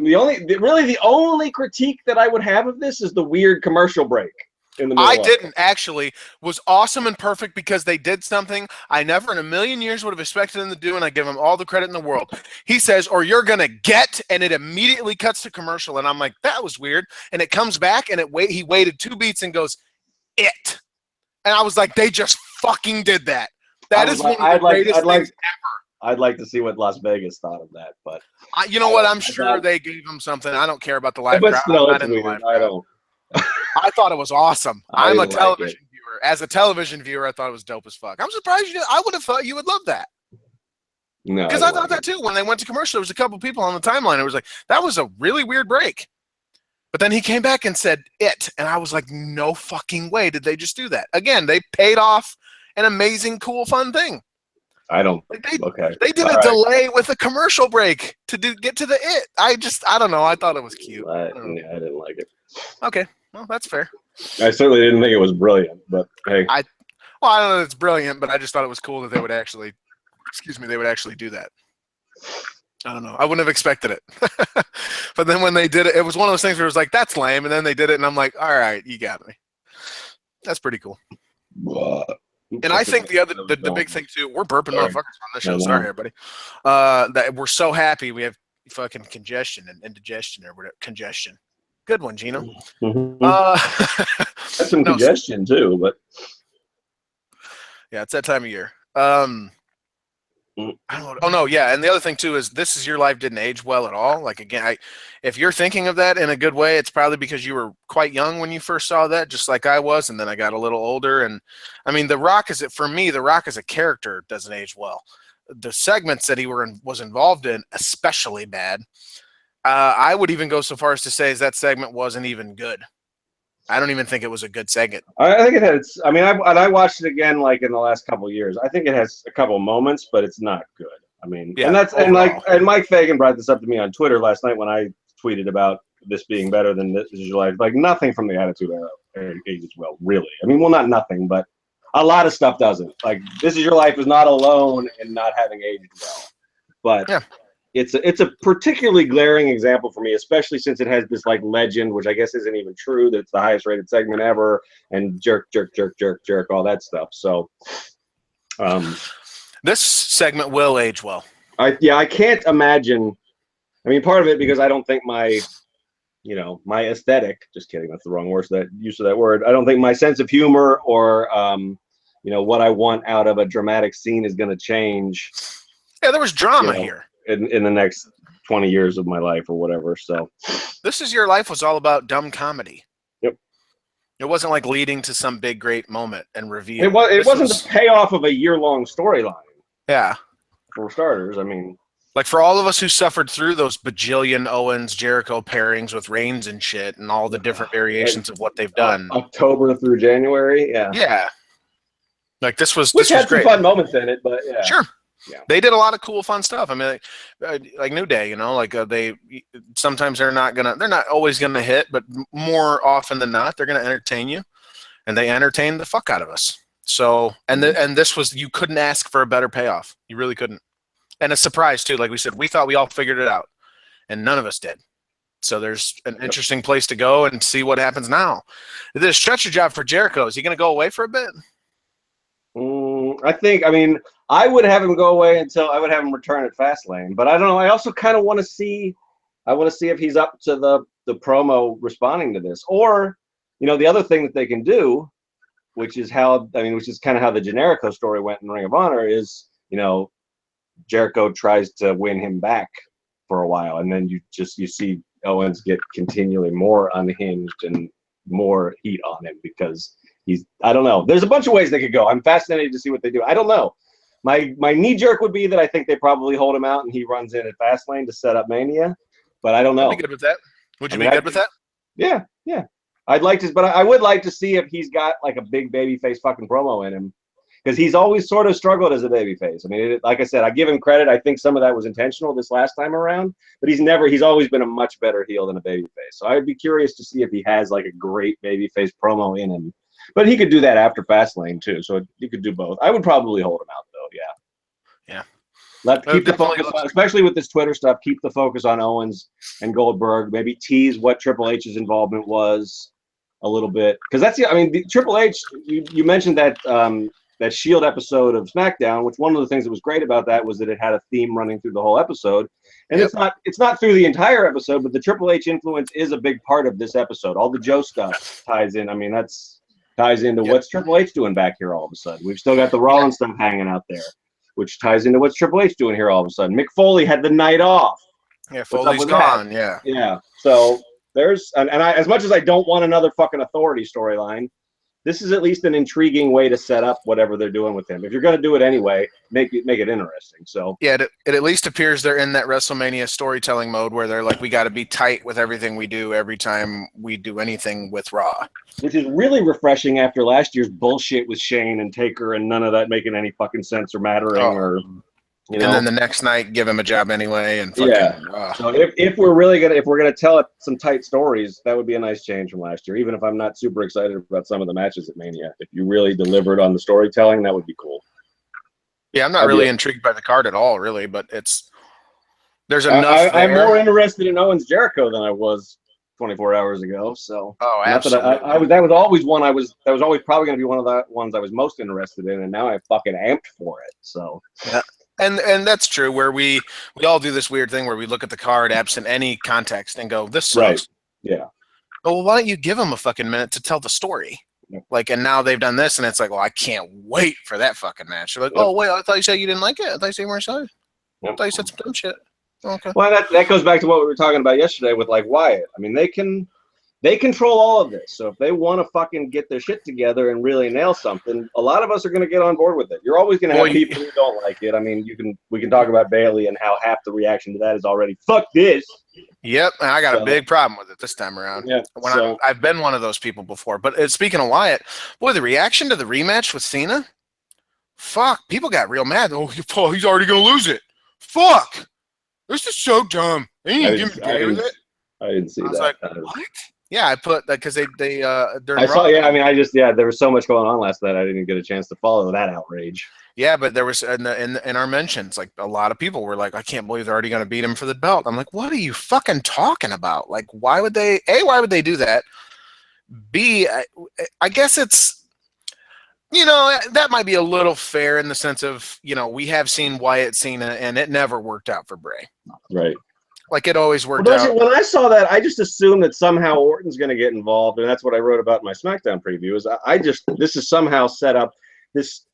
[SPEAKER 1] The only critique that I would have of this is the weird commercial break. in the middle.
[SPEAKER 2] I didn't actually. Was awesome and perfect because they did something I never in a million years would have expected them to do, and I give him all the credit in the world. He says, "Or you're gonna get," and it immediately cuts to commercial, and I'm like, that was weird. And it comes back, and he waited 2 beats and goes, "It," and I was like, they just fucking did that. That is one of the greatest things ever.
[SPEAKER 1] I'd like to see what Las Vegas thought of that, but
[SPEAKER 2] you know what? I'm sure they gave him something. I don't care about the live crowd.
[SPEAKER 1] Still, it's weird. I don't.
[SPEAKER 2] I thought it was awesome. I'm a television viewer. As a television viewer, I thought it was dope as fuck. I'm surprised you did. I would have thought you would love that. No, because I thought that too. When they went to commercial, there was a couple people on the timeline. It was like, that was a really weird break. But then he came back and said it, and I was like, no fucking way did they just do that. Again, they paid off an amazing, cool, fun thing.
[SPEAKER 1] I don't.
[SPEAKER 2] They did a delay with a commercial break to get to the it. I don't know. I thought it was cute.
[SPEAKER 1] I didn't like it.
[SPEAKER 2] Okay. Well, that's fair.
[SPEAKER 1] I certainly didn't think it was brilliant, but hey.
[SPEAKER 2] I don't know that it's brilliant, but I just thought it was cool that they would actually, do that. I don't know. I wouldn't have expected it. But then when they did it, it was one of those things where it was like, that's lame. And then they did it, and I'm like, all right, you got me. That's pretty cool. And I think the big thing, too, we're burping motherfuckers on this show. Sorry, everybody. That we're so happy we have fucking congestion and indigestion or whatever. Congestion. Good one, Geno.
[SPEAKER 1] Mm-hmm. That's some congestion too, but
[SPEAKER 2] yeah, it's that time of year. I don't know. Oh no, yeah, and the other thing too is This Is Your Life didn't age well at all. Like again, if you're thinking of that in a good way, it's probably because you were quite young when you first saw that, just like I was, and then I got a little older. And I mean, The Rock as a character doesn't age well. The segments that he was involved in, especially bad. I would even go so far as to say that segment wasn't even good. I don't even think it was a good segment.
[SPEAKER 1] I think it has. I mean, I watched it again like in the last couple of years. I think it has a couple of moments, but it's not good. I mean, yeah, and Mike Fagan brought this up to me on Twitter last night when I tweeted about this being better than This Is Your Life. Like nothing from the Attitude Era ages well, really. I mean, well, not nothing, but a lot of stuff doesn't. Like This Is Your Life is not alone in not having aged well, but yeah. It's a particularly glaring example for me, especially since it has this like legend, which I guess isn't even true, that it's the highest rated segment ever, and jerk, all that stuff. So,
[SPEAKER 2] this segment will age well.
[SPEAKER 1] I can't imagine. I mean, part of it because I don't think my aesthetic. Just kidding, that's the wrong use of that word. I don't think my sense of humor or what I want out of a dramatic scene is going to change.
[SPEAKER 2] Yeah, there was drama here.
[SPEAKER 1] In the next 20 years of my life or whatever. So
[SPEAKER 2] This Is Your Life was all about dumb comedy.
[SPEAKER 1] Yep.
[SPEAKER 2] It wasn't like leading to some big great moment and reveal.
[SPEAKER 1] It wasn't the payoff of a year-long storyline.
[SPEAKER 2] Yeah.
[SPEAKER 1] For starters, I mean,
[SPEAKER 2] like for all of us who suffered through those bajillion Owens JeriKO pairings with Reigns and shit and all the different variations of what they've done.
[SPEAKER 1] October through January, yeah.
[SPEAKER 2] Yeah. Like this was
[SPEAKER 1] had
[SPEAKER 2] great.
[SPEAKER 1] Some fun moments in it, but yeah.
[SPEAKER 2] Sure.
[SPEAKER 1] Yeah.
[SPEAKER 2] They did a lot of cool, fun stuff. I mean, like New Day, they sometimes they're not always gonna hit, but more often than not, they're gonna entertain you, and they entertain the fuck out of us. So, and this was, you couldn't ask for a better payoff. You really couldn't, and a surprise too. Like we said, we thought we all figured it out, and none of us did. So there's an interesting place to go and see what happens now. This is a stretcher job for JeriKO. Is he gonna go away for a bit?
[SPEAKER 1] I would have him go away until I would have him return at Fastlane, but I don't know. I also kind of want to see. I want to see if he's up to the promo responding to this, or the other thing that they can do, which is kind of how the JeriKO story went in Ring of Honor, is JeriKO tries to win him back for a while, and then you see Owens get continually more unhinged and more heat on him because I don't know. There's a bunch of ways they could go. I'm fascinated to see what they do. I don't know. My knee jerk would be that I think they probably hold him out and he runs in at Fastlane to set up Mania, but I don't know.
[SPEAKER 2] I'd be good with that. Would you be good with that?
[SPEAKER 1] Yeah. I'd like to, but I would like to see if he's got like a big babyface fucking promo in him, because he's always sort of struggled as a babyface. I mean, like I said, I give him credit. I think some of that was intentional this last time around, but he's always been a much better heel than a babyface. So I'd be curious to see if he has like a great babyface promo in him. But he could do that after Fastlane too, so he could do both. I would probably hold him out though.
[SPEAKER 2] Yeah.
[SPEAKER 1] Keep the focus on, especially with this Twitter stuff. Keep the focus on Owens and Goldberg. Maybe tease what Triple H's involvement was. a little bit, because that's I mean, the Triple H. You mentioned that that Shield episode of SmackDown, which one of the things that was great about that was that it had a theme running through the whole episode, and it's not through the entire episode, but the Triple H influence is a big part of this episode. All the Joe stuff ties in. I mean, that's ties into what's Triple H doing back here all of a sudden. We've still got the Rollins stuff hanging out there, which ties into what's Triple H doing here all of a sudden. Mick Foley had the night off.
[SPEAKER 2] Yeah, Foley's gone.
[SPEAKER 1] That? Yeah. So there's and I, as much as I don't want another fucking authority storyline, this is at least an intriguing way to set up whatever they're doing with him. If you're going to do it anyway, make it interesting. So
[SPEAKER 2] yeah, it at least appears they're in that WrestleMania storytelling mode where they're like, we got to be tight with everything we do every time we do anything with Raw,
[SPEAKER 1] which is really refreshing after last year's bullshit with Shane and Taker and none of that making any fucking sense or mattering or. You know?
[SPEAKER 2] And then the next night, give him a job anyway, and fucking,
[SPEAKER 1] So if we're gonna tell some tight stories, that would be a nice change from last year. Even if I'm not super excited about some of the matches at Mania, if you really delivered on the storytelling, that would be cool.
[SPEAKER 2] Yeah, I'm not really intrigued by the card at all, really, but there's enough.
[SPEAKER 1] I'm more interested in Owens JeriKO than I was 24 hours ago. So
[SPEAKER 2] absolutely.
[SPEAKER 1] That was always always probably going to be one of the ones I was most interested in, and now I'm fucking amped for it. So
[SPEAKER 2] yeah. And that's true, where we all do this weird thing where we look at the card absent any context and go, this sucks.
[SPEAKER 1] Right. Yeah.
[SPEAKER 2] Well, why don't you give them a fucking minute to tell the story? Yep. Like, and now they've done this, and it's like, well, I can't wait for that fucking match. They're like, oh, wait, I thought you said you didn't like it. I thought you said you weren't excited. I thought you said some dumb shit. Okay.
[SPEAKER 1] Well, that goes back to what we were talking about yesterday with, like, Wyatt. I mean, they control all of this. So if they want to fucking get their shit together and really nail something, a lot of us are going to get on board with it. You're always going to have people who don't like it. I mean, we can talk about Bayley and how half the reaction to that is already fuck this.
[SPEAKER 2] Yep, and I got a big problem with it this time around.
[SPEAKER 1] Yeah,
[SPEAKER 2] I've been one of those people before. But speaking of Wyatt, boy, the reaction to the rematch with Cena, fuck, people got real mad. Oh, he's already going to lose it. Fuck, this is so dumb.
[SPEAKER 1] I didn't see that.
[SPEAKER 2] I was like, what? Yeah, I put that because they during
[SPEAKER 1] I saw. Yeah, I mean, there was so much going on last night. I didn't get a chance to follow that outrage.
[SPEAKER 2] Yeah, but there was in our mentions, like a lot of people were like, I can't believe they're already going to beat him for the belt. I'm like, what are you fucking talking about? Like, why would they? A, why would they do that? B, I guess it's, that might be a little fair in the sense of, we have seen Wyatt Cena and it never worked out for Bray.
[SPEAKER 1] Right.
[SPEAKER 2] Like it always worked out.
[SPEAKER 1] When I saw that, I just assumed that somehow Orton's going to get involved, and that's what I wrote about in my SmackDown preview. Is this is somehow set up. This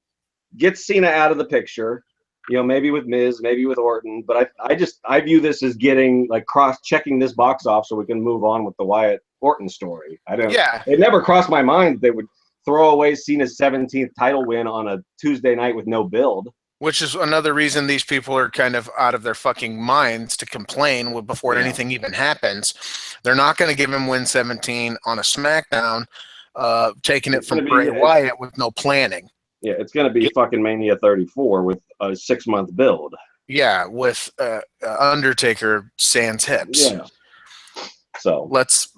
[SPEAKER 1] gets Cena out of the picture, maybe with Miz, maybe with Orton, but I view this as getting like cross-checking this box off so we can move on with the Wyatt Orton story. It never crossed my mind they would throw away Cena's 17th title win on a Tuesday night with no build.
[SPEAKER 2] Which is another reason these people are kind of out of their fucking minds to complain before anything even happens. They're not going to give him win 17 on a SmackDown, taking it from Bray Wyatt with no planning.
[SPEAKER 1] Yeah, it's going to be fucking Mania 34 with a 6-month build.
[SPEAKER 2] Yeah, with Undertaker sans hips.
[SPEAKER 1] Yeah. So
[SPEAKER 2] let's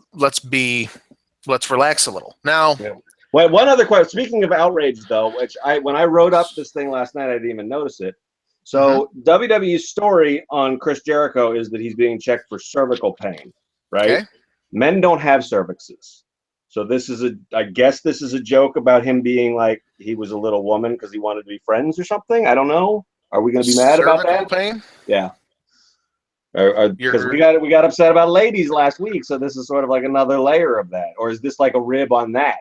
[SPEAKER 2] relax a little now.
[SPEAKER 1] Yeah. Well, one other question. Speaking of outrage, though, which when I wrote up this thing last night, I didn't even notice it. So WWE's story on Chris JeriKO is that he's being checked for cervical pain, right?
[SPEAKER 2] Okay.
[SPEAKER 1] Men don't have cervixes. So I guess this is a joke about him being like he was a little woman because he wanted to be friends or something. I don't know. Are we going to be mad about that?
[SPEAKER 2] Cervical pain?
[SPEAKER 1] Yeah. Because we got upset about ladies last week, so this is sort of like another layer of that. Or is this like a rib on that?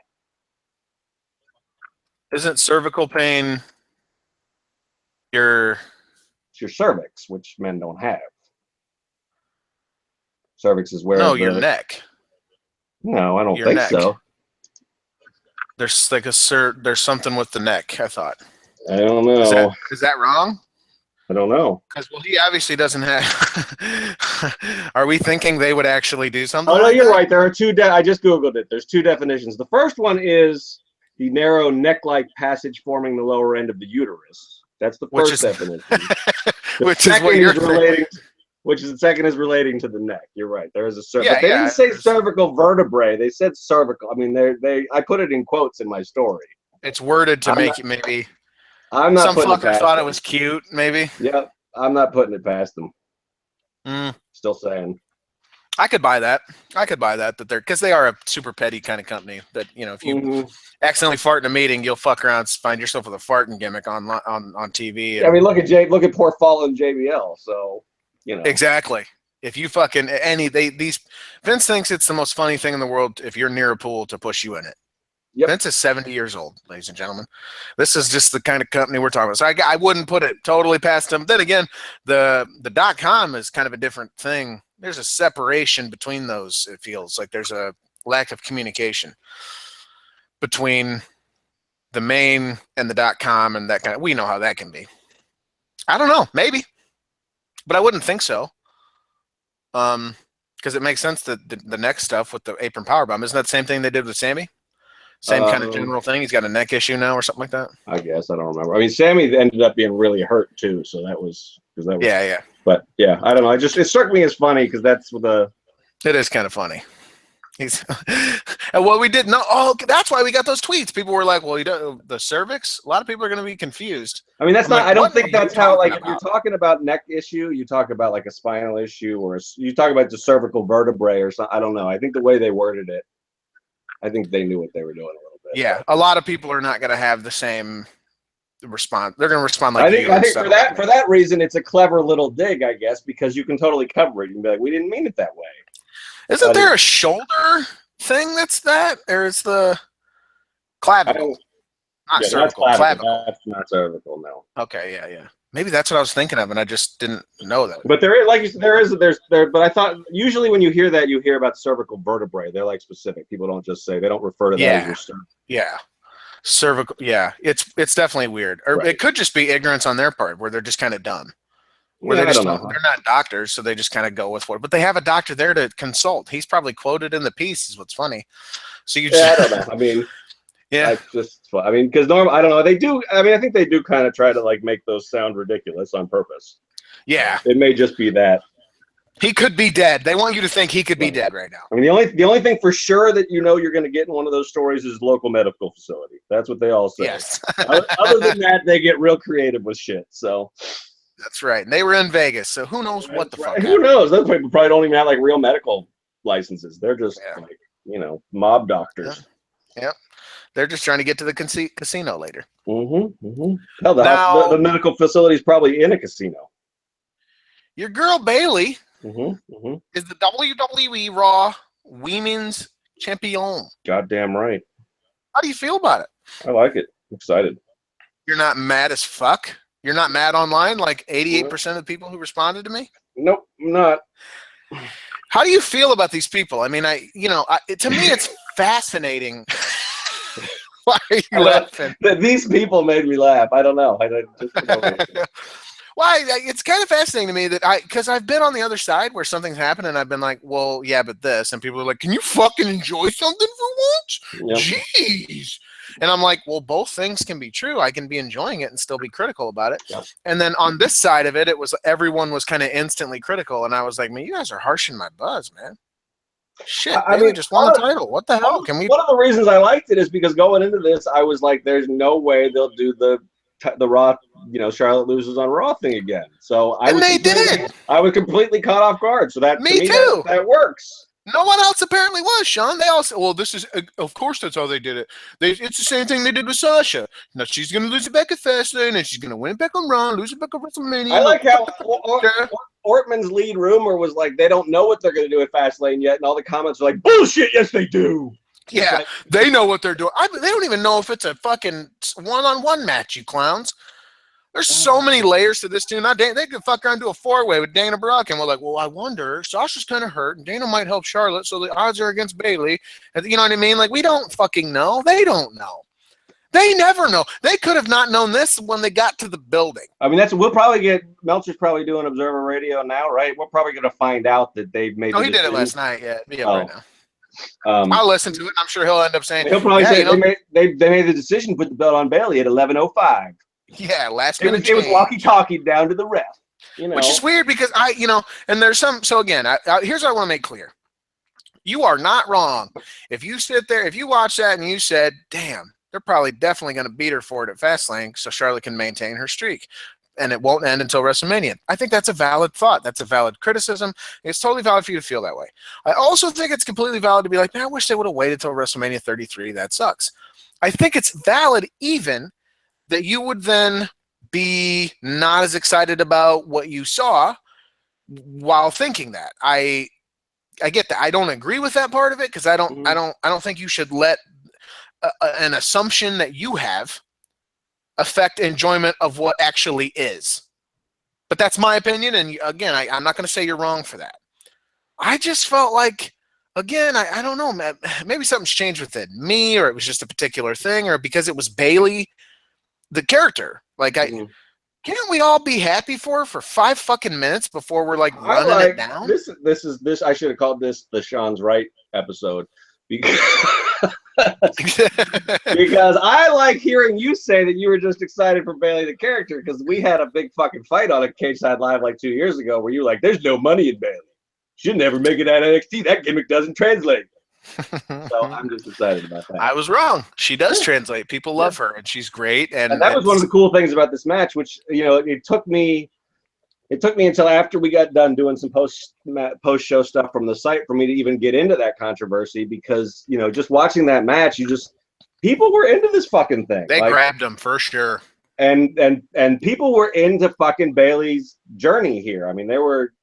[SPEAKER 2] Isn't cervical pain it's
[SPEAKER 1] your cervix, which men don't have. Cervix is where
[SPEAKER 2] your neck.
[SPEAKER 1] No, I don't think so.
[SPEAKER 2] There's like there's something with the neck, I thought.
[SPEAKER 1] I don't know.
[SPEAKER 2] Is that wrong?
[SPEAKER 1] I don't know.
[SPEAKER 2] Because he obviously doesn't have. Are we thinking they would actually do something?
[SPEAKER 1] Oh no, you're right. There are two. I just googled it. There's two definitions. The first one is the narrow neck-like passage forming the lower end of the uterus. That's the first definition.
[SPEAKER 2] Which is what you're relating.
[SPEAKER 1] Which is the second is relating to the neck. You're right. There is a cervical. But they didn't say cervical vertebrae. They said cervical. I mean, I put it in quotes in my story.
[SPEAKER 2] It's worded to make it maybe.
[SPEAKER 1] I'm not.
[SPEAKER 2] Some fucker thought it was cute, maybe.
[SPEAKER 1] Yeah, I'm not putting it past them. Still saying.
[SPEAKER 2] I could buy that. That they're because they are a super petty kind of company. That if you accidentally fart in a meeting, you'll fuck around, find yourself with a farting gimmick on TV.
[SPEAKER 1] I mean, look at poor fallen JBL. So
[SPEAKER 2] exactly. If you fucking these Vince thinks it's the most funny thing in the world if you're near a pool to push you in it. Yep. Vince is 70 years old, ladies and gentlemen. This is just the kind of company we're talking about. So I wouldn't put it totally past him. Then again, the .com is kind of a different thing. There's a separation between those. It feels like there's a lack of communication between the main and the .com and that kind of. We know how that can be. I don't know, maybe, but I wouldn't think so. Because it makes sense that the next stuff with the apron powerbomb isn't that the same thing they did with Sammy? Same kind of general thing. He's got a neck issue now or something like that.
[SPEAKER 1] I guess I don't remember. I mean, Sammy ended up being really hurt too, so that was
[SPEAKER 2] yeah.
[SPEAKER 1] But yeah, I don't know. It struck me as funny because that's
[SPEAKER 2] It is kind of funny. He's and what we did no. Oh, that's why we got those tweets. People were like, "Well, you don't the cervix." A lot of people are going to be confused.
[SPEAKER 1] I mean, that's not. Like, I don't think that's how. Like, if you're talking about neck issue, you talk about like a spinal issue, or you talk about the cervical vertebrae or something. I don't know. I think the way they worded it. I think they knew what they were doing a little bit.
[SPEAKER 2] Yeah, a lot of people are not going to have the same response. They're going to respond like
[SPEAKER 1] I think for that reason, it's a clever little dig, I guess, because you can totally cover it. You can be like, we didn't mean it that way.
[SPEAKER 2] Isn't there a shoulder thing that's that, or is the clavicle? Not cervical. Clavicle.
[SPEAKER 1] That's not cervical, no.
[SPEAKER 2] Okay, yeah. Maybe that's what I was thinking of, and I just didn't know that.
[SPEAKER 1] But there is, like you said, but I thought usually when you hear that, you hear about cervical vertebrae. They're like specific. People don't just say, they don't refer to that as your cervical.
[SPEAKER 2] Yeah. Cervical. Yeah. It's definitely weird. Or It could just be ignorance on their part where they're just kind of dumb. Where they're not doctors, so they just kind of go with what. But they have a doctor there to consult. He's probably quoted in the piece, is what's funny. So you
[SPEAKER 1] I don't know. I mean, yeah, because I don't know. They do. I mean, I think they do kind of try to like make those sound ridiculous on purpose.
[SPEAKER 2] Yeah,
[SPEAKER 1] it may just be that
[SPEAKER 2] he could be dead. They want you to think he could be dead right now.
[SPEAKER 1] I mean, the only thing for sure that you're going to get in one of those stories is local medical facility. That's what they all say.
[SPEAKER 2] Yes.
[SPEAKER 1] Other than that, they get real creative with shit. So.
[SPEAKER 2] That's right. And they were in Vegas, so who knows what the fuck.
[SPEAKER 1] Who knows? Those people probably don't even have like real medical licenses. They're just like mob doctors.
[SPEAKER 2] Yeah. They're just trying to get to the casino later.
[SPEAKER 1] Hell, the medical facility is probably in a casino.
[SPEAKER 2] Your girl Bayley is the WWE Raw Women's Champion.
[SPEAKER 1] Goddamn right.
[SPEAKER 2] How do you feel about it?
[SPEAKER 1] I like it. I'm excited.
[SPEAKER 2] You're not mad as fuck? You're not mad online like 88% of the people who responded to me?
[SPEAKER 1] Nope, I'm not.
[SPEAKER 2] How do you feel about these people? I mean, to me, it's fascinating. Why are you laughing?
[SPEAKER 1] These people made me laugh. I don't know.
[SPEAKER 2] Why? It's kind of fascinating to me that because I've been on the other side where something's happened and I've been like, well, yeah, but this. And people are like, can you fucking enjoy something for once? Yep. Jeez. And I'm like, well, both things can be true. I can be enjoying it and still be critical about it. Yep. And then on this side of it, everyone was kind of instantly critical. And I was like, man, you guys are harshing my buzz, man. Shit, I mean, just won the title. What the hell?
[SPEAKER 1] One of the reasons I liked it is because going into this, I was like, there's no way they'll do the Raw, Charlotte loses on Raw thing again. So
[SPEAKER 2] they did.
[SPEAKER 1] I was completely caught off guard. So that
[SPEAKER 2] me too.
[SPEAKER 1] That works.
[SPEAKER 2] No one else apparently was, Sean. They all said, well, this is, of course, that's how they did it. It's the same thing they did with Sasha. Now she's going to lose it back at Fastlane, and she's going to win it back on Raw, lose it back at WrestleMania.
[SPEAKER 1] I like how Ortman's lead rumor was like, they don't know what they're going to do at Fastlane yet, and all the comments are like, bullshit, yes, they do.
[SPEAKER 2] Yeah, like, they know what they're doing. They don't even know if it's a fucking one-on-one match, you clowns. There's so many layers to this, too. Now, they could fuck around and do a four-way with Dana Brooke, and we're like, well, I wonder, Sasha's kind of hurt, and Dana might help Charlotte, so the odds are against Bayley. And you know what I mean? Like, we don't fucking know. They don't know. They never know. They could have not known this when they got to the building.
[SPEAKER 1] I mean, we'll probably get – Meltzer's probably doing Observer Radio now, right? We're probably going to find out that they've made
[SPEAKER 2] he did it last night. Yeah, it'll be up right now. I'll listen to it. I'm sure he'll end up saying –
[SPEAKER 1] He'll probably say they made the decision to put the belt on Bayley at 11:05.
[SPEAKER 2] Yeah, last minute.
[SPEAKER 1] It was walkie-talkie down to the ref.
[SPEAKER 2] Which is weird because and there's some. So again, here's what I want to make clear: you are not wrong if you sit there, if you watch that and you said, "Damn, they're probably definitely going to beat her for it at Fastlane, so Charlotte can maintain her streak." and it won't end until WrestleMania. I think that's a valid thought. That's a valid criticism. It's totally valid for you to feel that way. I also think it's completely valid to be like, man, I wish they would have waited till WrestleMania 33. That sucks. I think it's valid even that you would then be not as excited about what you saw while thinking that. I get that. I don't agree with that part of it because I don't think you should let an assumption that you have affect enjoyment of what actually is. But that's my opinion, and again, I'm not going to say you're wrong for that. I just felt like, again, I don't know, man, maybe something's changed with me, or it was just a particular thing, or because it was Bayley, the character. Like, can't we all be happy for 5 fucking minutes before we're like running it down?
[SPEAKER 1] This. I should have called this the Sean's Right episode because because I like hearing you say that you were just excited for Bayley the character because we had a big fucking fight on a Cage Side Live like 2 years ago where you were like, "There's no money in Bayley. She'll never make it at NXT. That gimmick doesn't translate." So I'm just excited about that.
[SPEAKER 2] I was wrong. She does translate. People love her, and she's great. And
[SPEAKER 1] that was one of the cool things about this match, which it took me until after we got done doing some post show stuff from the site for me to even get into that controversy because just watching that match, people were into this fucking thing.
[SPEAKER 2] They grabbed them for sure.
[SPEAKER 1] And people were into fucking Bayley's journey here. I mean, there were,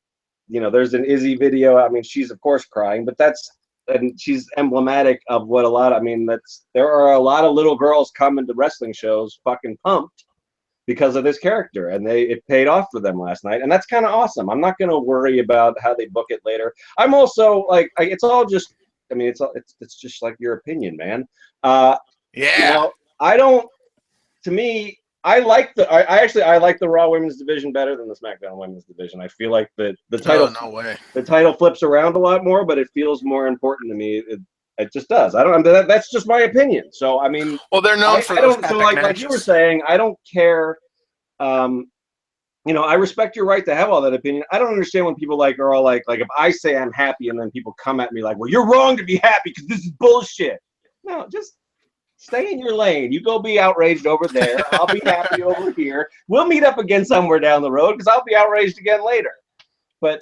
[SPEAKER 1] there's an Izzy video. I mean, she's of course crying, but and she's emblematic of what there are a lot of little girls coming to wrestling shows fucking pumped because of this character, and it paid off for them last night, and that's kind of awesome. I'm not going to worry about how they book it later. I'm also like, it's all just, it's just like your opinion, man. I don't. To me, I like the Raw Women's Division better than the SmackDown Women's Division. I feel like the title, the title flips around a lot more, but it feels more important to me. It just does. That's just my opinion. So I mean,
[SPEAKER 2] well, they're known for those epic matches.
[SPEAKER 1] Like you were saying, I don't care. I respect your right to have all that opinion. I don't understand when people are all like if I say I'm happy and then people come at me like, well, you're wrong to be happy because this is bullshit. No, just stay in your lane. You go be outraged over there. I'll be happy over here. We'll meet up again somewhere down the road because I'll be outraged again later. But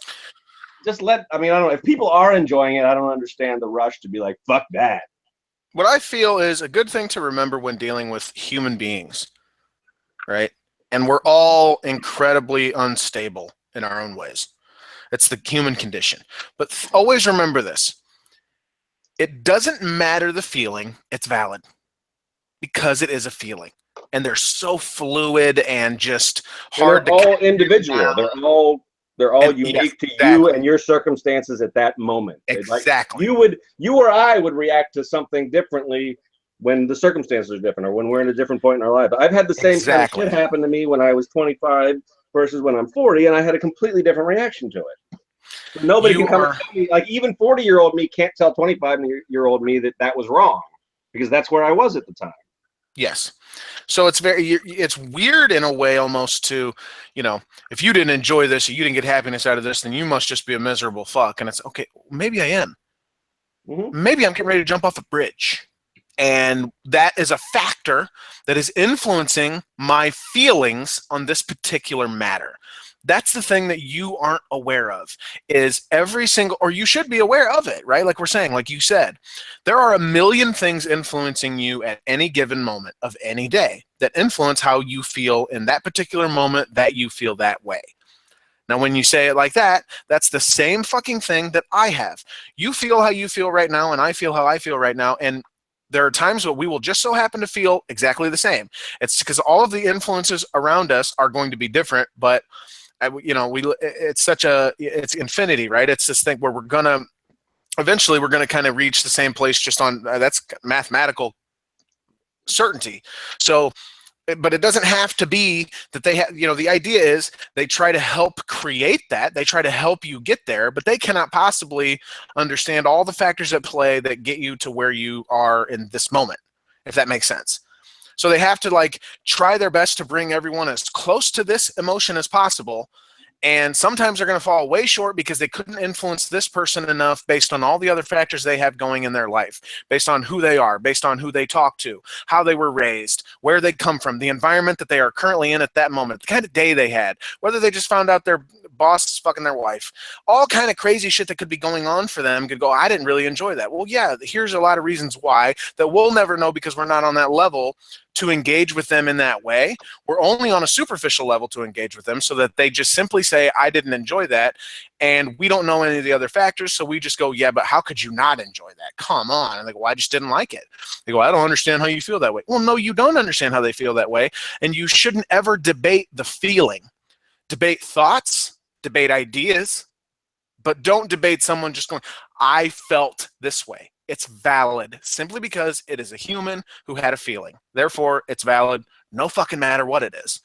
[SPEAKER 1] just I don't know. If people are enjoying it, I don't understand the rush to be like, fuck that.
[SPEAKER 2] What I feel is a good thing to remember when dealing with human beings, right? And we're all incredibly unstable in our own ways. It's the human condition. But always remember this. It doesn't matter the feeling. It's valid. Because it is a feeling, and they're so fluid and just hard.
[SPEAKER 1] They're all individual. They're all unique to you and your circumstances at that moment.
[SPEAKER 2] Exactly.
[SPEAKER 1] You or I would react to something differently when the circumstances are different or when we're in a different point in our life. I've had the same kind of shit happen to me when I was 25 versus when I'm 40, and I had a completely different reaction to it. So nobody can come and tell me, like even 40-year-old me can't tell 25-year-old me that was wrong because that's where I was at the time.
[SPEAKER 2] Yes. So it's weird in a way almost to, if you didn't enjoy this or you didn't get happiness out of this, then you must just be a miserable fuck. And it's okay, maybe I am. Mm-hmm. Maybe I'm getting ready to jump off a bridge. And that is a factor that is influencing my feelings on this particular matter. That's the thing that you aren't aware of is or you should be aware of it, right? Like we're saying, like you said, there are a million things influencing you at any given moment of any day that influence how you feel in that particular moment that you feel that way. Now, when you say it like that, that's the same fucking thing that I have. You feel how you feel right now, and I feel how I feel right now, and there are times where we will just so happen to feel exactly the same. It's because all of the influences around us are going to be different, but it's infinity, right? It's this thing where eventually we're gonna kind of reach the same place just on that's mathematical certainty. So, but it doesn't have to be that they have, the idea is they try to help create that. They try to help you get there, but they cannot possibly understand all the factors at play that get you to where you are in this moment, if that makes sense. So they have to try their best to bring everyone as close to this emotion as possible And sometimes they're going to fall way short because they couldn't influence this person enough based on all the other factors they have going in their life, based on who they are, based on who they talk to, how they were raised, where they come from, the environment that they are currently in at that moment, the kind of day they had, whether they just found out their boss is fucking their wife, all kind of crazy shit that could be going on for them could go, I didn't really enjoy that. Well, yeah, here's a lot of reasons why that we'll never know because we're not on that level to engage with them in that way. We're only on a superficial level to engage with them so that they just simply say, I didn't enjoy that. And we don't know any of the other factors. So we just go, yeah, but how could you not enjoy that? Come on. And they go, well, I just didn't like it. They go, I don't understand how you feel that way. Well, no, you don't understand how they feel that way. And you shouldn't ever debate the feeling. Debate thoughts, debate ideas, but don't debate someone just going, I felt this way. It's valid simply because it is a human who had a feeling. Therefore, it's valid. No fucking matter what it is.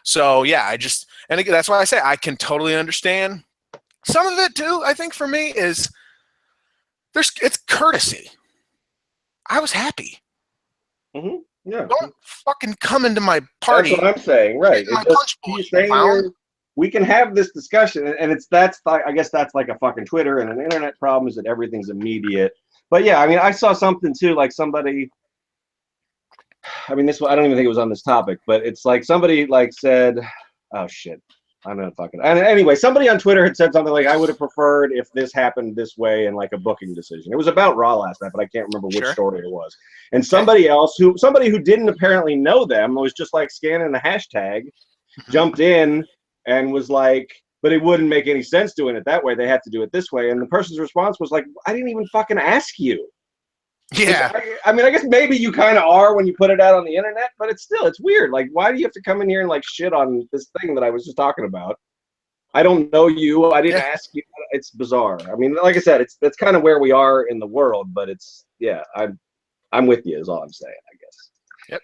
[SPEAKER 2] So yeah, and again, that's why I say I can totally understand. Some of it too, I think for me is it's courtesy. I was happy.
[SPEAKER 1] Mm-hmm. Yeah.
[SPEAKER 2] Don't fucking come into my party.
[SPEAKER 1] That's what I'm saying, right? We can have this discussion, and I guess that's like a fucking Twitter and an internet problem is that everything's immediate. But yeah, I mean, I saw something too, like somebody. I mean, I don't even think it was on this topic, but it's like somebody like said, "Oh shit, I'm gonna fucking." And anyway, somebody on Twitter had said something like, "I would have preferred if this happened this way in like a booking decision." It was about Raw last night, but I can't remember which story it was. And somebody who didn't apparently know them, was just like scanning the hashtag, jumped in and was like, but it wouldn't make any sense doing it that way. They had to do it this way. And the person's response was like, I didn't even fucking ask you.
[SPEAKER 2] Yeah.
[SPEAKER 1] I mean, I guess maybe you kind of are when you put it out on the internet, but it's weird. Like, why do you have to come in here and like shit on this thing that I was just talking about? I don't know you. I didn't ask you. It's bizarre. I mean, like I said, that's kind of where we are in the world, but I'm with you is all I'm saying, I guess.
[SPEAKER 2] Yep.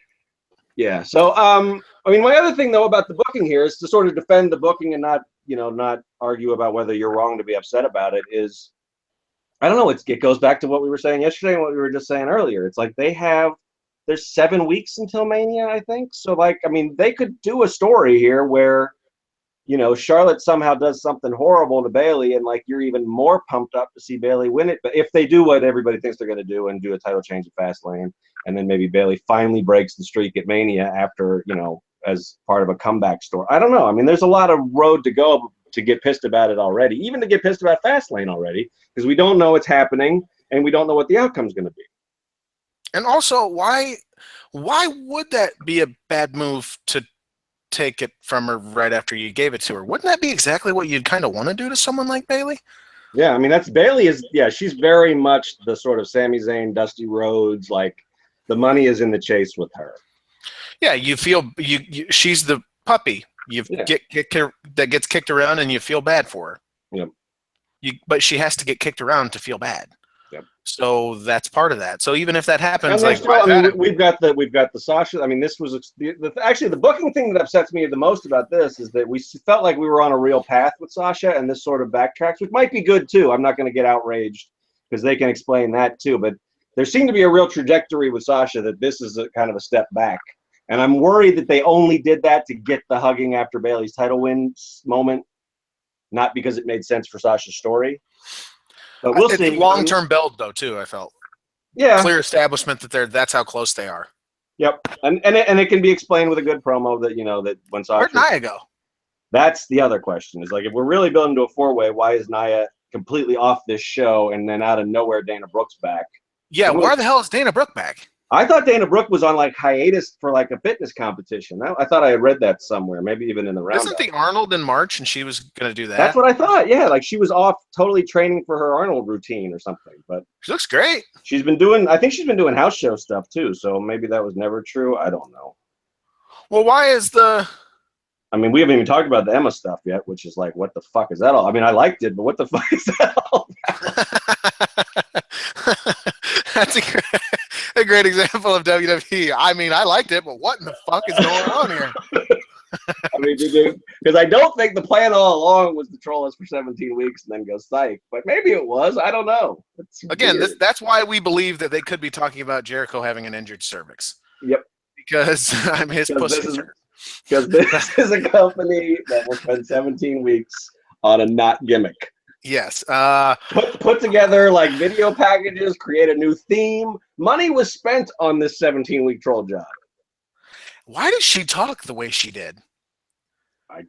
[SPEAKER 1] Yeah. So, I mean, my other thing though about the booking here is to sort of defend the booking and not argue about whether you're wrong to be upset about it is, I don't know. It goes back to what we were saying yesterday and what we were just saying earlier. It's like there's 7 weeks until Mania, I think. So like, I mean, they could do a story here where, Charlotte somehow does something horrible to Bayley and like, you're even more pumped up to see Bayley win it. But if they do what everybody thinks they're going to do and do a title change at Fastlane, and then maybe Bayley finally breaks the streak at Mania after, as part of a comeback story. I don't know. I mean, there's a lot of road to go to get pissed about it already, even to get pissed about Fastlane already, because we don't know what's happening and we don't know what the outcome's going to be.
[SPEAKER 2] And also, why would that be a bad move to take it from her right after you gave it to her? Wouldn't that be exactly what you'd kind of want to do to someone like Bayley?
[SPEAKER 1] Yeah, I mean, she's very much the sort of Sami Zayn, Dusty Rhodes, like the money is in the chase with her.
[SPEAKER 2] Yeah, you feel she's the puppy that gets kicked around and you feel bad for her.
[SPEAKER 1] Yep.
[SPEAKER 2] But she has to get kicked around to feel bad.
[SPEAKER 1] Yep.
[SPEAKER 2] So that's part of that. So even if that happens,
[SPEAKER 1] we've got the Sasha. I mean, this was actually the booking thing that upsets me the most about this is that we felt like we were on a real path with Sasha, and this sort of backtracks, which might be good too. I'm not going to get outraged because they can explain that too. But there seemed to be a real trajectory with Sasha that this is a kind of a step back. And I'm worried that they only did that to get the hugging after Bayley's title win moment, not because it made sense for Sasha's story. But we'll see.
[SPEAKER 2] Long-term build, though, too, I felt.
[SPEAKER 1] Yeah.
[SPEAKER 2] Clear establishment that's how close they are.
[SPEAKER 1] Yep. And it can be explained with a good promo that, that when Sasha...
[SPEAKER 2] Where'd Nia go?
[SPEAKER 1] That's the other question. Is like, if we're really building to a four-way, why is Nia completely off this show and then out of nowhere Dana Brooke's back?
[SPEAKER 2] Yeah, why the hell is Dana Brooke back?
[SPEAKER 1] I thought Dana Brooke was on like hiatus for like a fitness competition. I thought I had read that somewhere, maybe even in the roundup.
[SPEAKER 2] Isn't the Arnold in March and she was going to do that?
[SPEAKER 1] That's what I thought. Yeah, like she was off totally training for her Arnold routine or something. But
[SPEAKER 2] she looks great.
[SPEAKER 1] I think she's been doing house show stuff too. So maybe that was never true. I don't know.
[SPEAKER 2] Well, why is
[SPEAKER 1] I mean, we haven't even talked about the Emma stuff yet, which is like, what the fuck is that all? I mean, I liked it, but what the fuck is that all about?
[SPEAKER 2] That's a great example of WWE. I mean, I liked it, but what in the fuck is going on here?
[SPEAKER 1] I mean, because I don't think the plan all along was to troll us for 17 weeks and then go psych, but maybe it was. I don't know.
[SPEAKER 2] Again, that's why we believe that they could be talking about JeriKO having an injured cervix.
[SPEAKER 1] Yep.
[SPEAKER 2] Because his pussy.
[SPEAKER 1] Because this is a company that will spend 17 weeks on a not gimmick.
[SPEAKER 2] Yes.
[SPEAKER 1] Put together like video packages, create a new theme. Money was spent on this 17-week troll job.
[SPEAKER 2] Why does she talk the way she did?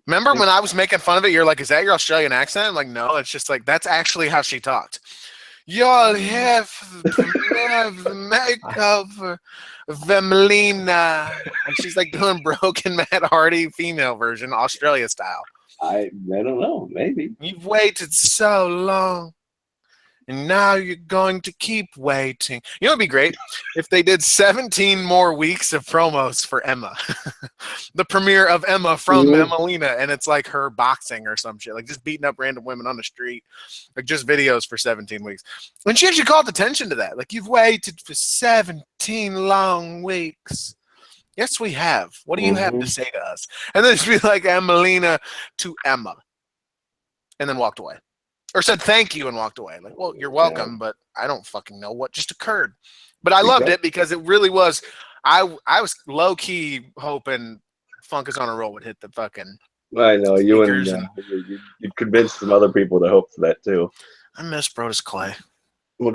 [SPEAKER 2] Remember when I was making fun of it? You're like, is that your Australian accent? I'm like, no, it's just like, that's actually how she talked. You'll have the makeup for Vemelina. And she's like doing broken Matt Hardy female version, Australia style.
[SPEAKER 1] I don't know, maybe.
[SPEAKER 2] You've waited so long, and now you're going to keep waiting. You know, it'd be great if they did 17 more weeks of promos for Emma. The premiere of Emma from Emelina, and it's like her boxing or some shit, like just beating up random women on the street, like just videos for 17 weeks. And she actually called attention to that. Like, you've waited for 17 long weeks. Yes, we have. What do you have to say to us? And then she'd be like, Emelina to Emma. And then walked away. Or said thank you and walked away. Like, well, you're welcome, but I don't fucking know what just occurred. But I loved it because it really was. I was low-key hoping Funk is on a Roll would hit the fucking.
[SPEAKER 1] I know. You convinced some other people to hope for that, too.
[SPEAKER 2] I miss Brodus Clay.
[SPEAKER 1] Well,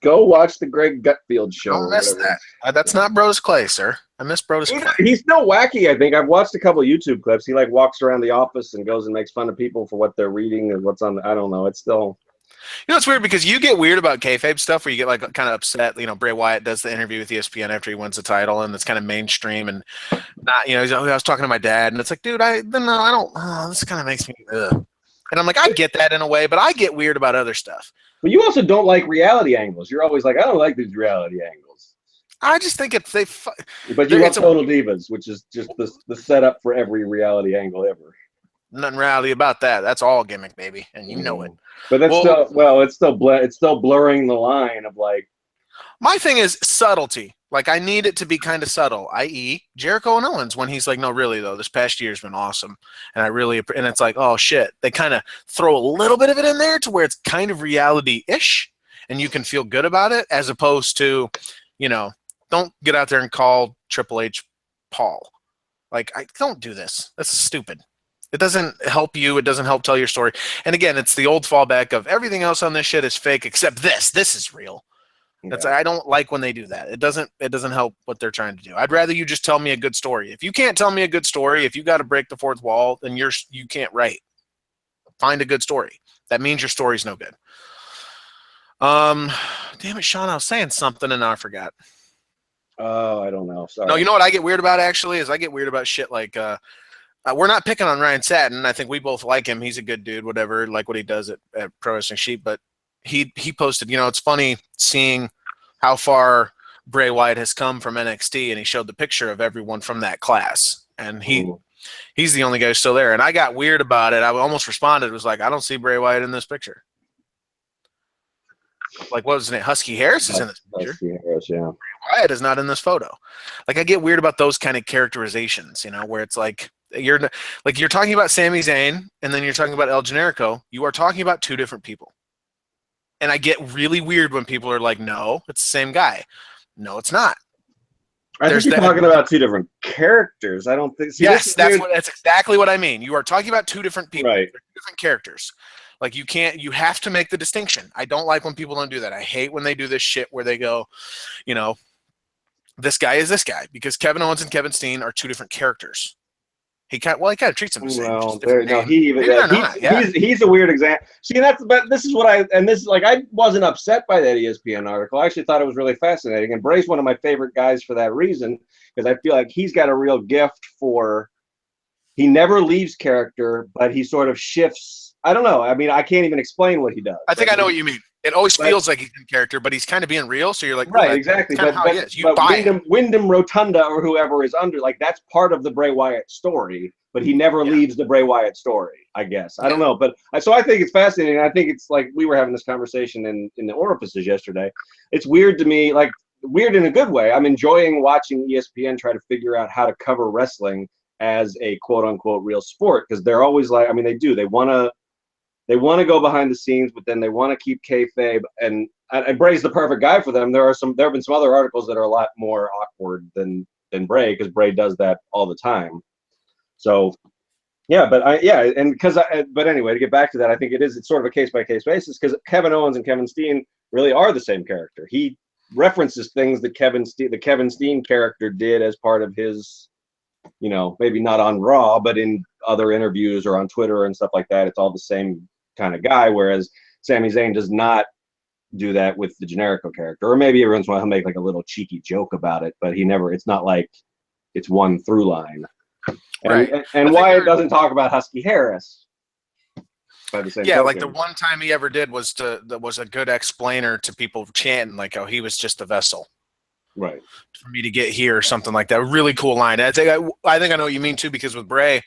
[SPEAKER 1] go watch the Greg Gutfield show.
[SPEAKER 2] Don't miss that. That's not Brodus Clay, sir. I miss Brodus Clay.
[SPEAKER 1] He's still wacky, I think. I've watched a couple of YouTube clips. He like walks around the office and goes and makes fun of people for what they're reading and what's on. I don't know. It's still.
[SPEAKER 2] You know, it's weird because you get weird about kayfabe stuff where you get like kind of upset. You know, Bray Wyatt does the interview with ESPN after he wins the title, and it's kind of mainstream and not. You know, I was talking to my dad, and it's like, dude, I don't. This kind of makes me. Ugh. And I'm like, I get that in a way, but I get weird about other stuff.
[SPEAKER 1] But you also don't like reality angles. You're always like, I don't like these reality angles.
[SPEAKER 2] I just think it's
[SPEAKER 1] But you love Total Divas, which is just the setup for every reality angle ever.
[SPEAKER 2] Nothing reality about that. That's all gimmick, baby, and you know it.
[SPEAKER 1] But that's it's still blurring the line of like.
[SPEAKER 2] My thing is subtlety. Like, I need it to be kind of subtle, i.e. JeriKO and Owens, when he's like, no, really, though, this past year's been awesome. And and it's like, oh, shit. They kind of throw a little bit of it in there to where it's kind of reality-ish, and you can feel good about it, as opposed to, you know, don't get out there and call Triple H Paul. Like, don't do this. That's stupid. It doesn't help you. It doesn't help tell your story. And again, it's the old fallback of everything else on this shit is fake except this. This is real. That's I don't like when they do that. It doesn't help what they're trying to do. I'd rather you just tell me a good story. If you can't tell me a good story, if you got to break the fourth wall, then you can't write. Find a good story. That means your story's no good. Damn it, Sean, I was saying something and now I forgot.
[SPEAKER 1] Oh, I don't know. Sorry.
[SPEAKER 2] No, you know what I get weird about actually is I get weird about shit like we're not picking on Ryan Satin. I think we both like him. He's a good dude, whatever, like what he does at Pro Wrestling Sheep, but he posted, you know, it's funny seeing how far Bray Wyatt has come from NXT, and he showed the picture of everyone from that class, and he's the only guy who's still there. And I got weird about it. I almost responded. It was like, I don't see Bray Wyatt in this picture. Like, what was his name? Husky Harris is in this picture.
[SPEAKER 1] Husky Harris, yeah.
[SPEAKER 2] Bray Wyatt is not in this photo. Like, I get weird about those kind of characterizations, you know, where it's like you're talking about Sami Zayn, and then you're talking about El Generico. You are talking about two different people. And I get really weird when people are like, no, it's the same guy. No, it's not.
[SPEAKER 1] I think you're talking about two different characters. I don't think. See,
[SPEAKER 2] yes, that's exactly what I mean. You are talking about two different people,
[SPEAKER 1] right?
[SPEAKER 2] Different characters. Like, you have to make the distinction. I don't like when people don't do that. I hate when they do this shit where they go, you know, this guy is this guy, because Kevin Owens and Kevin Steen are two different characters. He kind of treats them the same.
[SPEAKER 1] Well, he's a weird example. See, this is what I wasn't upset by that ESPN article. I actually thought it was really fascinating. And Bray's one of my favorite guys for that reason, because I feel like he's got a real gift for. He never leaves character, but he sort of shifts. I don't know. I mean, I can't even explain what he does.
[SPEAKER 2] I think I know what you mean. It always feels like he's in character, but he's kind of being real. So you're like,
[SPEAKER 1] right, exactly. But Wyndham Rotunda or whoever is under, like, that's part of the Bray Wyatt story, but he never leaves the Bray Wyatt story, I guess. I don't know. But so I think it's fascinating. I think it's like we were having this conversation in the orifices yesterday. It's weird to me, like weird in a good way. I'm enjoying watching ESPN try to figure out how to cover wrestling as a quote unquote real sport, because they're always like, I mean, they want to go behind the scenes, but then they want to keep kayfabe, and Bray's the perfect guy for them. There have been some other articles that are a lot more awkward than Bray, because Bray does that all the time. So yeah, but but anyway, to get back to that, I think it's sort of a case by case basis because Kevin Owens and Kevin Steen really are the same character. He references things that the Kevin Steen character did as part of his, maybe not on Raw, but in other interviews or on Twitter and stuff like that. It's all the same kind of guy, whereas Sami Zayn does not do that with the JeriKO character. Or maybe every once in a while he'll make like a little cheeky joke about it, but it's not like it's one through line. And Wyatt doesn't talk about Husky Harris. By the same token.
[SPEAKER 2] Like the one time he ever did was a good explainer to people chanting like, "Oh, he was just a vessel,
[SPEAKER 1] right,
[SPEAKER 2] for me to get here," or something like that. Really cool line. I think I know what you mean too, because with Bray,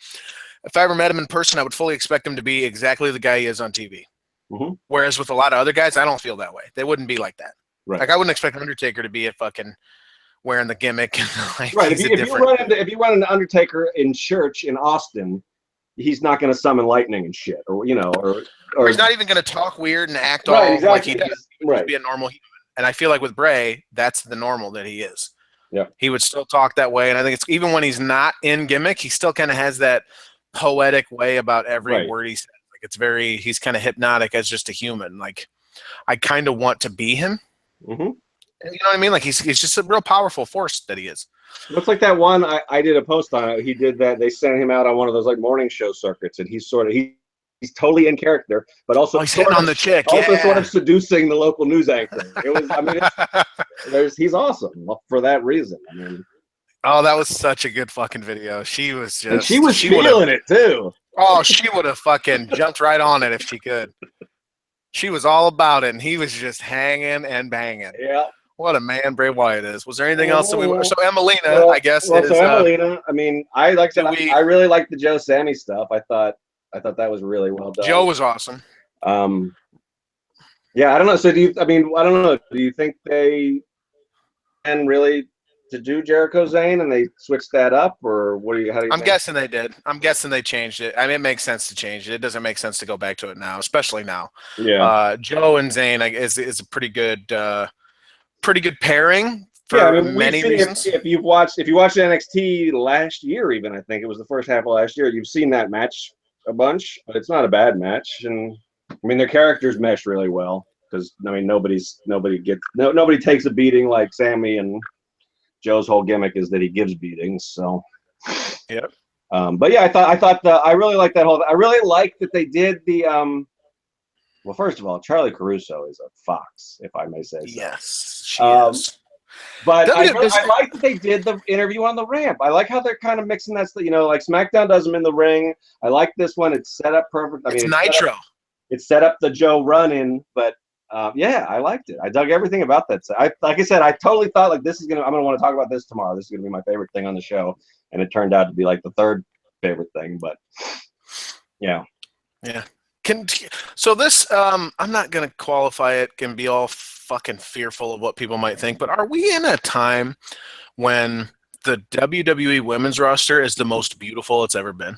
[SPEAKER 2] if I ever met him in person, I would fully expect him to be exactly the guy he is on TV.
[SPEAKER 1] Mm-hmm.
[SPEAKER 2] Whereas with a lot of other guys, I don't feel that way. They wouldn't be like that.
[SPEAKER 1] Right.
[SPEAKER 2] Like I wouldn't expect Undertaker to be a fucking wearing the gimmick. Like,
[SPEAKER 1] right. If you run into Undertaker in church in Austin, he's not going to summon lightning and shit, or
[SPEAKER 2] he's not even going to talk weird and act like he does. Right. Be a normal human. And I feel like with Bray, that's the normal that he is.
[SPEAKER 1] Yeah.
[SPEAKER 2] He would still talk that way, and I think it's even when he's not in gimmick, he still kind of has that poetic way about every word he says. Like it's he's kind of hypnotic as just a human. Like I kind of want to be him.
[SPEAKER 1] Mm-hmm.
[SPEAKER 2] You know what I mean? Like he's just a real powerful force that he is.
[SPEAKER 1] Looks like that one I did a post on it. He did that. They sent him out on one of those like morning show circuits, and he's totally in character, but also
[SPEAKER 2] he's hitting on the chick.
[SPEAKER 1] Also, sort of seducing the local news anchor. It was. I mean, he's awesome for that reason. I mean,
[SPEAKER 2] that was such a good fucking video. She was
[SPEAKER 1] feeling it too.
[SPEAKER 2] Oh, she would have fucking jumped right on it if she could. She was all about it, and he was just hanging and banging.
[SPEAKER 1] Yeah.
[SPEAKER 2] What a man Bray Wyatt is. Was there anything else that so Emelina, I guess.
[SPEAKER 1] Well, so Emelina, I mean, I really liked the Joe Sammy stuff. I thought that was really well done.
[SPEAKER 2] Joe was awesome.
[SPEAKER 1] Yeah, I don't know. So I don't know. Do you think they can really to do JeriKO Zayn and they switched that up, or how do you
[SPEAKER 2] I'm guessing they did. I'm guessing they changed it. I mean, it makes sense to change it. It doesn't make sense to go back to it now, especially now.
[SPEAKER 1] Yeah.
[SPEAKER 2] Joe and Zayn is a pretty good pairing for many reasons.
[SPEAKER 1] If you watched NXT last year, even I think it was the first half of last year, you've seen that match a bunch, but it's not a bad match. And I mean, their characters mesh really well because I mean, nobody takes a beating like Sammy, and Joe's whole gimmick is that he gives beatings. So,
[SPEAKER 2] yeah.
[SPEAKER 1] But yeah, I really like that whole. I really like that they did the. Well, first of all, Charlie Caruso is a fox, if I may say so.
[SPEAKER 2] Yes, she is.
[SPEAKER 1] But I like that they did the interview on the ramp. I like how they're kind of mixing that, like SmackDown does them in the ring. I like this one. It's set up perfect.
[SPEAKER 2] It's Nitro.
[SPEAKER 1] It's set up the Joe run-in, but yeah, I liked it. I dug everything about that. Like I said, I totally thought like I'm gonna want to talk about this tomorrow. This is gonna be my favorite thing on the show, and it turned out to be like the third favorite thing. But yeah.
[SPEAKER 2] So this, I'm not going to qualify it, can be all fucking fearful of what people might think, but are we in a time when the WWE women's roster is the most beautiful it's ever been?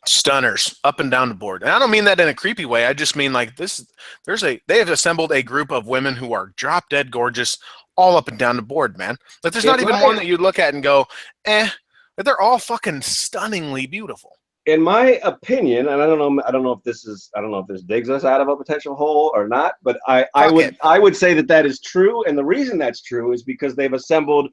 [SPEAKER 2] Stunners up and down the board. And I don't mean that in a creepy way. I just mean like they have assembled a group of women who are drop dead gorgeous all up and down the board, man. Like there's not even one that you look at and go, but they're all fucking stunningly beautiful.
[SPEAKER 1] In my opinion, and I don't know if this digs us out of a potential hole or not, but I would say that is true, and the reason that's true is because they've assembled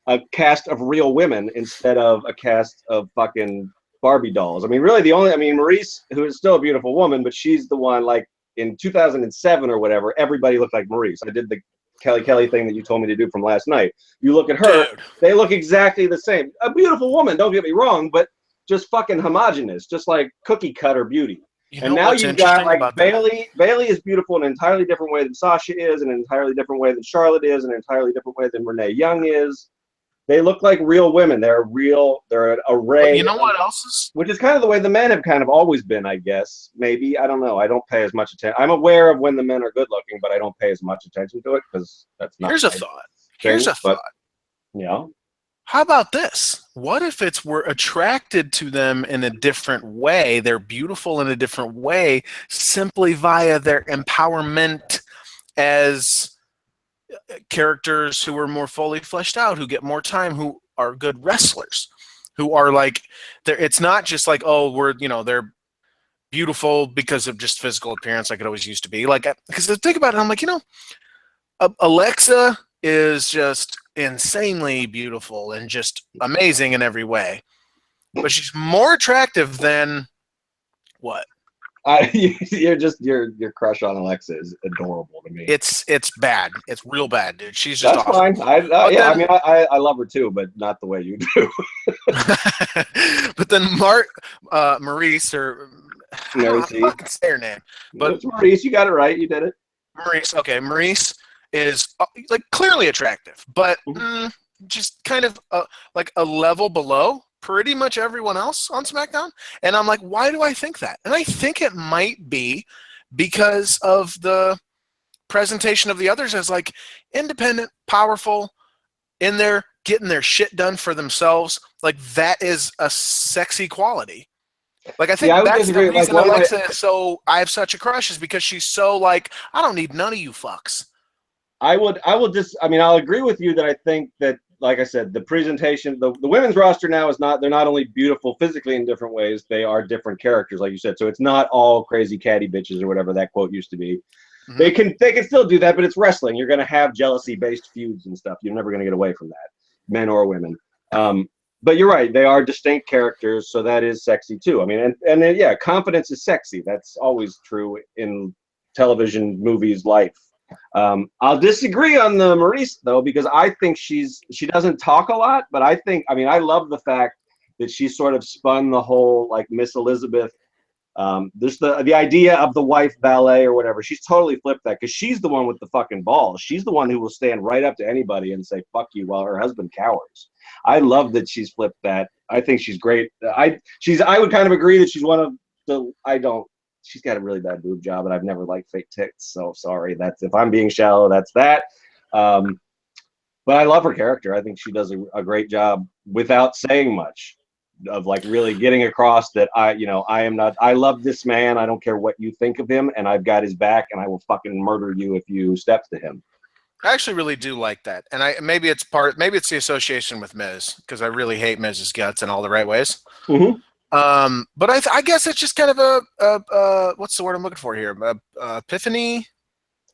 [SPEAKER 1] a cast of real women instead of a cast of fucking Barbie dolls. I mean, really Maurice, who is still a beautiful woman, but she's the one like in 2007 or whatever, everybody looked like Maurice. I did the Kelly thing that you told me to do from last night. You look at her, they look exactly the same. A beautiful woman, don't get me wrong, but just fucking homogenous, just like cookie cutter beauty. And now you've got like Bayley. Bayley is beautiful in an entirely different way than Sasha is, in an entirely different way than Charlotte is, in an entirely different way than Renee Young is. They look like real women. They're an array.
[SPEAKER 2] But you know what else is?
[SPEAKER 1] Which is kind of the way the men have kind of always been, I guess. Maybe. I don't know. I don't pay as much attention. I'm aware of when the men are good looking, but I don't pay as much attention to it because that's not.
[SPEAKER 2] Here's a thought.
[SPEAKER 1] Yeah.
[SPEAKER 2] How about this? What if we're attracted to them in a different way? They're beautiful in a different way simply via their empowerment as characters who are more fully fleshed out, who get more time, who are good wrestlers, who are like, it's not just like, oh, they're beautiful because of just physical appearance like it always used to be. Like, because I think about it, I'm like, Alexa is just insanely beautiful and just amazing in every way, but she's more attractive than what?
[SPEAKER 1] Your crush on Alexa is adorable to me.
[SPEAKER 2] It's bad. It's real bad, dude. She's just
[SPEAKER 1] That's
[SPEAKER 2] awesome.
[SPEAKER 1] fine. I love her too, but not the way you do.
[SPEAKER 2] But then Maurice, or I don't fucking say her name, but
[SPEAKER 1] it's Maurice. You got it right. You did it.
[SPEAKER 2] Maurice. Okay, Maurice is like clearly attractive, but just kind of like a level below pretty much everyone else on SmackDown. And I'm like, why do I think that? And I think it might be because of the presentation of the others as like independent, powerful, in there, getting their shit done for themselves. Like, that is a sexy quality. Like, I think that's the reason Alexa is so, I have such a crush, is because she's so like, I don't need none of you fucks.
[SPEAKER 1] I'll agree with you that I think that, like I said, the presentation, the women's roster now is not, they're not only beautiful physically in different ways, they are different characters, like you said. So it's not all crazy catty bitches or whatever that quote used to be. Mm-hmm. They can still do that, but it's wrestling. You're going to have jealousy-based feuds and stuff. You're never going to get away from that, men or women. But you're right. They are distinct characters, so that is sexy too. I mean, and then, yeah, confidence is sexy. That's always true in television, movies, life. I'll disagree on the Maurice though, because I think she doesn't talk a lot, but I love the fact that she sort of spun the whole like Miss Elizabeth, there's the idea of the wife ballet or whatever. She's totally flipped that, because she's the one with the fucking balls. She's the one who will stand right up to anybody and say fuck you while her husband cowers. I love that she's flipped that. I think she's great. I would kind of agree that she's one of the, she's got a really bad boob job, and I've never liked fake tits. So sorry. That's, if I'm being shallow, that's that. But I love her character. I think she does a great job without saying much, of like really getting across that I love this man. I don't care what you think of him, and I've got his back, and I will fucking murder you if you step to him.
[SPEAKER 2] I actually really do like that. And maybe it's the association with Miz, because I really hate Miz's guts in all the right ways.
[SPEAKER 1] Mm-hmm.
[SPEAKER 2] But I guess it's just kind of a what's the word I'm looking for here? Epiphany,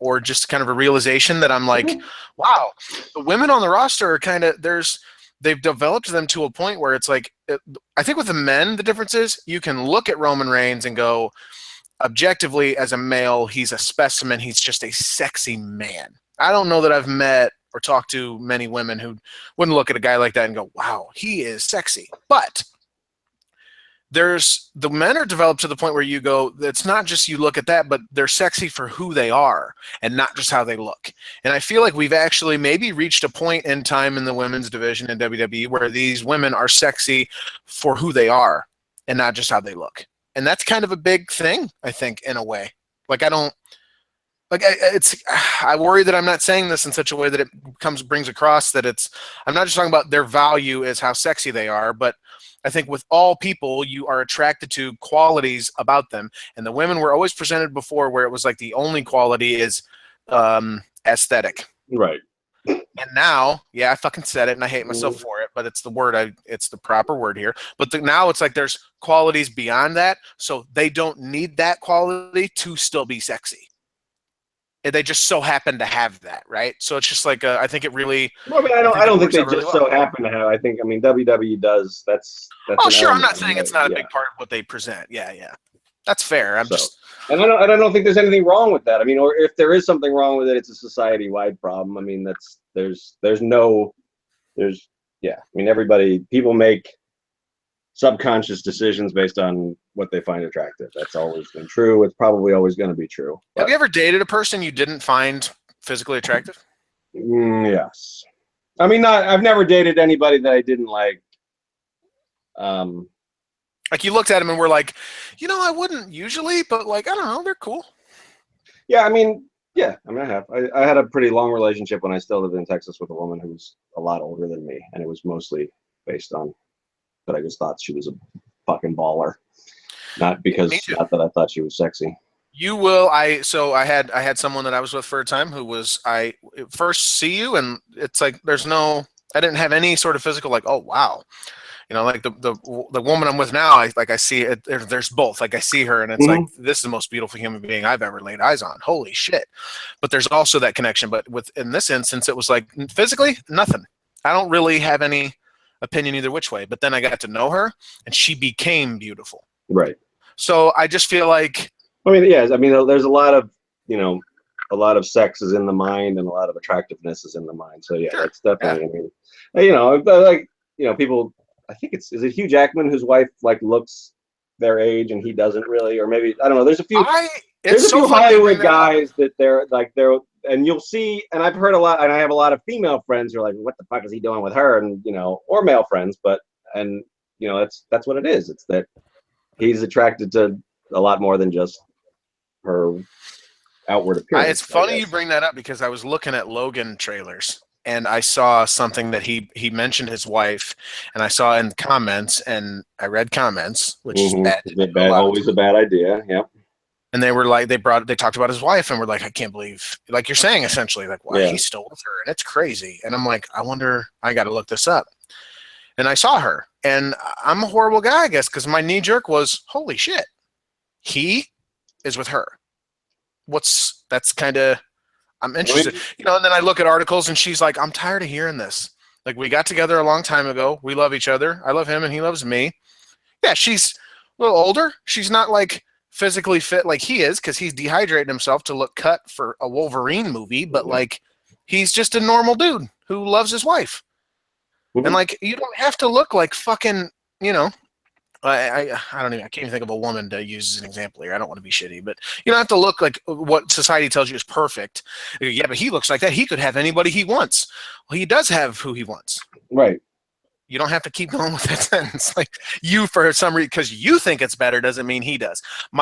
[SPEAKER 2] or just kind of a realization that I'm like, wow, the women on the roster are kind of, they've developed them to a point where it's like, I think with the men, the difference is you can look at Roman Reigns and go, objectively, as a male, he's a specimen. He's just a sexy man. I don't know that I've met or talked to many women who wouldn't look at a guy like that and go, wow, he is sexy. But the men are developed to the point where you go, it's not just you look at that, but they're sexy for who they are and not just how they look. And I feel like we've actually maybe reached a point in time in the women's division in WWE where these women are sexy for who they are and not just how they look. And that's kind of a big thing, I think, in a way. Like, I worry that I'm not saying this in such a way that it brings across that I'm not just talking about their value as how sexy they are, but I think with all people, you are attracted to qualities about them. And the women were always presented before where it was like the only quality is aesthetic.
[SPEAKER 1] Right.
[SPEAKER 2] And now, yeah, I fucking said it and I hate myself for it, but it's it's the proper word here. But now it's like there's qualities beyond that. So they don't need that quality to still be sexy. They just so happen to have that, right? So it's just like I think it really.
[SPEAKER 1] Well, I mean, I don't think they just so happen to have. I think, WWE does. That's
[SPEAKER 2] oh, sure. I'm not saying it's not a big part of what they present. Yeah, that's fair. And
[SPEAKER 1] I don't think there's anything wrong with that. I mean, or if there is something wrong with it, it's a society-wide problem. I mean, people make subconscious decisions based on what they find attractive. That's always been true. It's probably always going to be true.
[SPEAKER 2] Have you ever dated a person you didn't find physically attractive?
[SPEAKER 1] Yes. I mean, I've never dated anybody that I didn't like.
[SPEAKER 2] Like, you looked at them and were like, I wouldn't usually, but like, I don't know, they're cool.
[SPEAKER 1] Yeah, I have. I had a pretty long relationship when I still lived in Texas with a woman who was a lot older than me, and it was mostly based on that I just thought she was a fucking baller, not that I thought she was sexy.
[SPEAKER 2] You will. I had someone that I was with for a time who was, I first see you and it's like there's no I didn't have any sort of physical like, oh wow. You know, like the woman I'm with now, I see it. There's both. Like I see her, and it's like this is the most beautiful human being I've ever laid eyes on. Holy shit! But there's also that connection. But in this instance, it was like physically nothing. I don't really have any opinion either which way. But then I got to know her, and she became beautiful.
[SPEAKER 1] Right.
[SPEAKER 2] So I just feel like.
[SPEAKER 1] I mean, yes. I mean, there's a lot of a lot of sex is in the mind, and a lot of attractiveness is in the mind. So yeah, that's definitely. Yeah. I mean, like people. I think is it Hugh Jackman whose wife like looks their age and he doesn't really, or maybe I don't know. There's a few Hollywood guys that they're and you'll see, and I've heard a lot, and I have a lot of female friends who are like, what the fuck is he doing with her? And or male friends, but that's what it is. It's that he's attracted to a lot more than just her outward appearance.
[SPEAKER 2] It's funny you bring that up because I was looking at Logan trailers. And I saw something that he mentioned his wife, and I saw in comments, and I read comments, which is bad.
[SPEAKER 1] Always a bad idea. Yep.
[SPEAKER 2] And they were like, they talked about his wife, and we're like, I can't believe, like you're saying, essentially, like, why he's still with her, and it's crazy. And I'm like, I wonder, I got to look this up. And I saw her, and I'm a horrible guy, I guess, because my knee jerk was, holy shit, he is with her. That's kind of. I'm interested, and then I look at articles and she's like, I'm tired of hearing this. Like, we got together a long time ago. We love each other. I love him and he loves me. Yeah, she's a little older. She's not like physically fit like he is because he's dehydrating himself to look cut for a Wolverine movie. But like, he's just a normal dude who loves his wife. And like, you don't have to look like fucking, I don't even, I can't even think of a woman to use as an example here. I don't want to be shitty, but you don't have to look like what society tells you is perfect. Yeah, but he looks like that. He could have anybody he wants. Well, he does have who he wants.
[SPEAKER 1] Right.
[SPEAKER 2] You don't have to keep going with that sentence. Like you, for some reason, because you think it's better doesn't mean he does.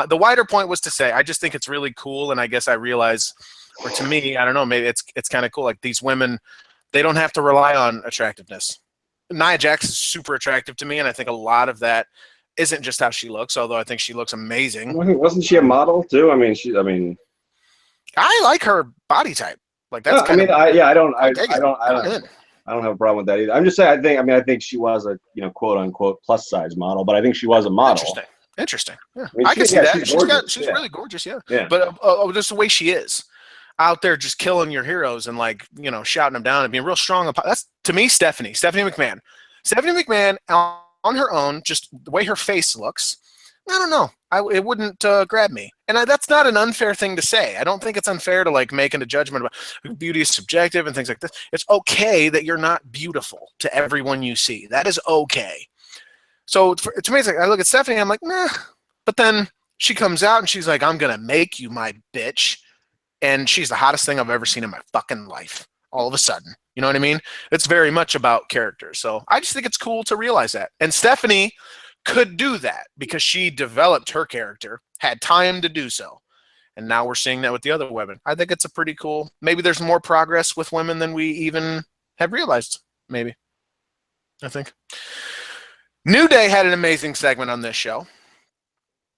[SPEAKER 2] The wider point was to say, I just think it's really cool. And I guess I realize, or to me, I don't know, maybe it's kind of cool. Like these women, they don't have to rely on attractiveness. Nia Jax is super attractive to me, and I think a lot of that isn't just how she looks, although I think she looks amazing.
[SPEAKER 1] Wasn't she a model too? I mean,
[SPEAKER 2] I like her body type. Like that's
[SPEAKER 1] I don't have a problem with that either. I'm just saying, I think she was a quote unquote plus size model, but I think she was a model.
[SPEAKER 2] Interesting. Yeah. I can see that. She's really gorgeous. Yeah. But just the way she is out there, just killing your heroes and like shouting them down and being real strong. That's to me, Stephanie McMahon. Stephanie McMahon on her own, just the way her face looks. I don't know. It wouldn't grab me. And that's not an unfair thing to say. I don't think it's unfair to like making a judgment about beauty is subjective and things like this. It's okay that you're not beautiful to everyone you see. That is okay. So to me, it's like I look at Stephanie, I'm like, nah. But then she comes out and she's like, I'm going to make you my bitch. And she's the hottest thing I've ever seen in my fucking life. All of a sudden. You know what I mean? It's very much about character. So I just think it's cool to realize that. And Stephanie could do that because she developed her character, had time to do so. And now we're seeing that with the other women. I think it's a pretty cool, maybe there's more progress with women than we even have realized. Maybe. I think. New Day had an amazing segment on this show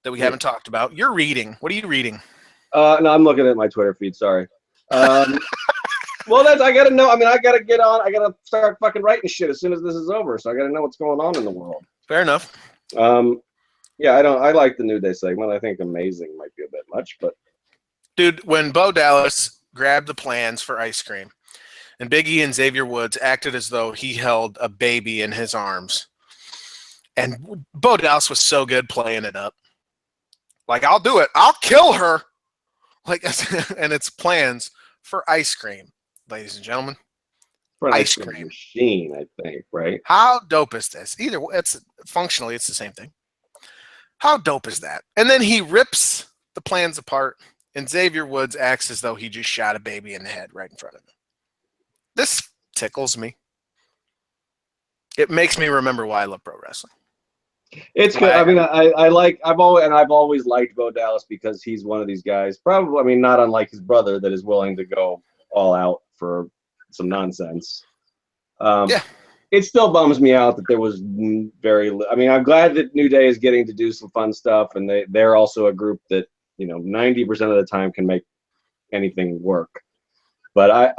[SPEAKER 2] that we haven't talked about. You're reading. What are you reading?
[SPEAKER 1] No, I'm looking at my Twitter feed. Sorry. Well, I gotta know. I mean, I gotta get on. I gotta start fucking writing shit as soon as this is over. So I gotta know what's going on in the world.
[SPEAKER 2] Fair enough.
[SPEAKER 1] Yeah, I like the New Day segment. I think amazing might be a bit much, but
[SPEAKER 2] dude, when Bo Dallas grabbed the plans for ice cream, and Big E and Xavier Woods acted as though he held a baby in his arms, and Bo Dallas was so good playing it up. Like, I'll do it. I'll kill her. Like, and it's plans for ice cream, ladies and gentlemen.
[SPEAKER 1] For an ice cream machine, I think, right?
[SPEAKER 2] How dope is this? Either it's functionally, it's the same thing. How dope is that? And then he rips the plans apart, and Xavier Woods acts as though he just shot a baby in the head right in front of him. This tickles me. It makes me remember why I love pro wrestling.
[SPEAKER 1] It's good. I mean, I've always liked Bo Dallas because he's one of these guys, probably, I mean, not unlike his brother, that is willing to go all out for some nonsense. Yeah. It still bums me out that there was I mean, I'm glad that New Day is getting to do some fun stuff, and they're also a group that, 90% of the time can make anything work. But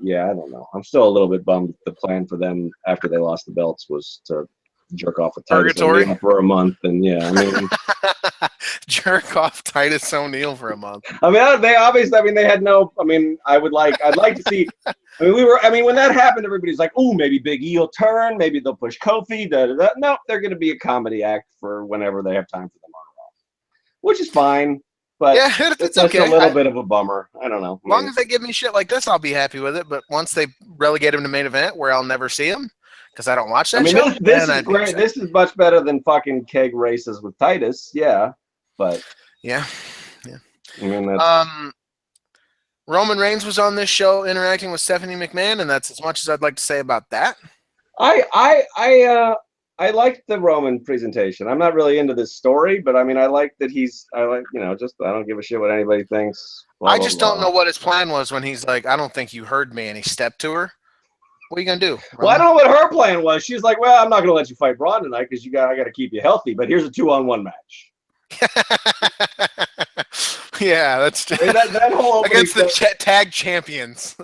[SPEAKER 1] yeah, I don't know. I'm still a little bit bummed. The plan for them after they lost the belts was to jerk off with Titus
[SPEAKER 2] Purgatory?
[SPEAKER 1] O'Neil for a month, and yeah, I mean,
[SPEAKER 2] jerk off Titus O'Neil for a month.
[SPEAKER 1] I mean, they obviously, I mean, they had no. I mean, I'd like to see. I mean, when that happened, everybody's like, "Oh, maybe Big E will turn. Maybe they'll push Kofi." Da, da, da. No, they're going to be a comedy act for whenever they have time for them on Raw, which is fine. But
[SPEAKER 2] yeah, it's okay.
[SPEAKER 1] A little bit of a bummer. I don't know.
[SPEAKER 2] As long as they give me shit like this, I'll be happy with it. But once they relegate him to main event, where I'll never see him because I don't watch that show.
[SPEAKER 1] This is great. This is much better than fucking keg races with Titus. Yeah, but
[SPEAKER 2] yeah.
[SPEAKER 1] I mean, that's...
[SPEAKER 2] Roman Reigns was on this show interacting with Stephanie McMahon, and that's as much as I'd like to say about that.
[SPEAKER 1] I liked the Roman presentation. I'm not really into this story, but I mean, I like, I don't give a shit what anybody thinks.
[SPEAKER 2] I just don't know what his plan was when he's like, I don't think you heard me, and he stepped to her. What are you gonna do?
[SPEAKER 1] Well, I don't know what her plan was. She's like, well, I'm not gonna let you fight Braun tonight because I got to keep you healthy. But here's a 2-on-1 match.
[SPEAKER 2] Yeah, that's
[SPEAKER 1] I mean, that whole
[SPEAKER 2] against the tag champions.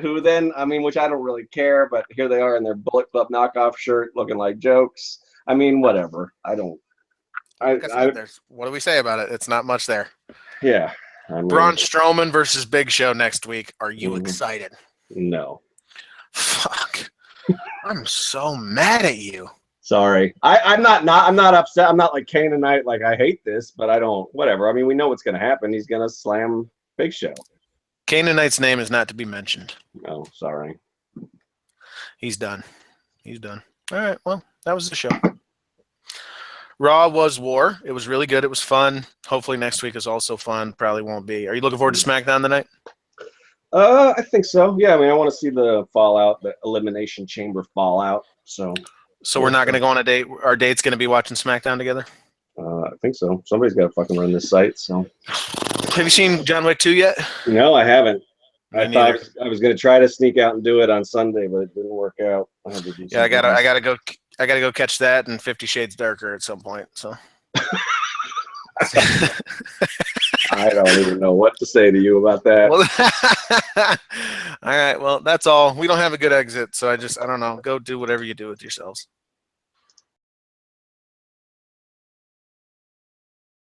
[SPEAKER 1] Who then, I mean, which I don't really care, but here they are in their Bullet Club knockoff shirt, looking like jokes. I mean, whatever. I don't.
[SPEAKER 2] What do we say about it? It's not much there.
[SPEAKER 1] Yeah. I mean,
[SPEAKER 2] Braun Strowman versus Big Show next week. Are you excited?
[SPEAKER 1] No.
[SPEAKER 2] Fuck. I'm so mad at you.
[SPEAKER 1] Sorry. I'm not upset. I'm not like Canaanite, like I hate this, but I don't, whatever. I mean, we know what's going to happen. He's going to slam Big Show.
[SPEAKER 2] Canaanite's name is not to be mentioned.
[SPEAKER 1] Oh, sorry.
[SPEAKER 2] He's done. All right. Well, that was the show. Raw was war. It was really good. It was fun. Hopefully next week is also fun. Probably won't be. Are you looking forward to SmackDown tonight?
[SPEAKER 1] I think so. Yeah. I mean, I want to see the fallout, the Elimination Chamber fallout. So
[SPEAKER 2] we're not going to go on a date. Our date's going to be watching SmackDown together?
[SPEAKER 1] I think so. Somebody's got to fucking run this site. So,
[SPEAKER 2] have you seen John Wick 2 yet?
[SPEAKER 1] No, I haven't.
[SPEAKER 2] Me
[SPEAKER 1] I thought I was going to try to sneak out and do it on Sunday, but it didn't work out.
[SPEAKER 2] I gotta go catch that and 50 Shades Darker at some point. So
[SPEAKER 1] I don't even know what to say to you about that.
[SPEAKER 2] Well, all right. Well, that's all. We don't have a good exit, so I don't know. Go do whatever you do with yourselves.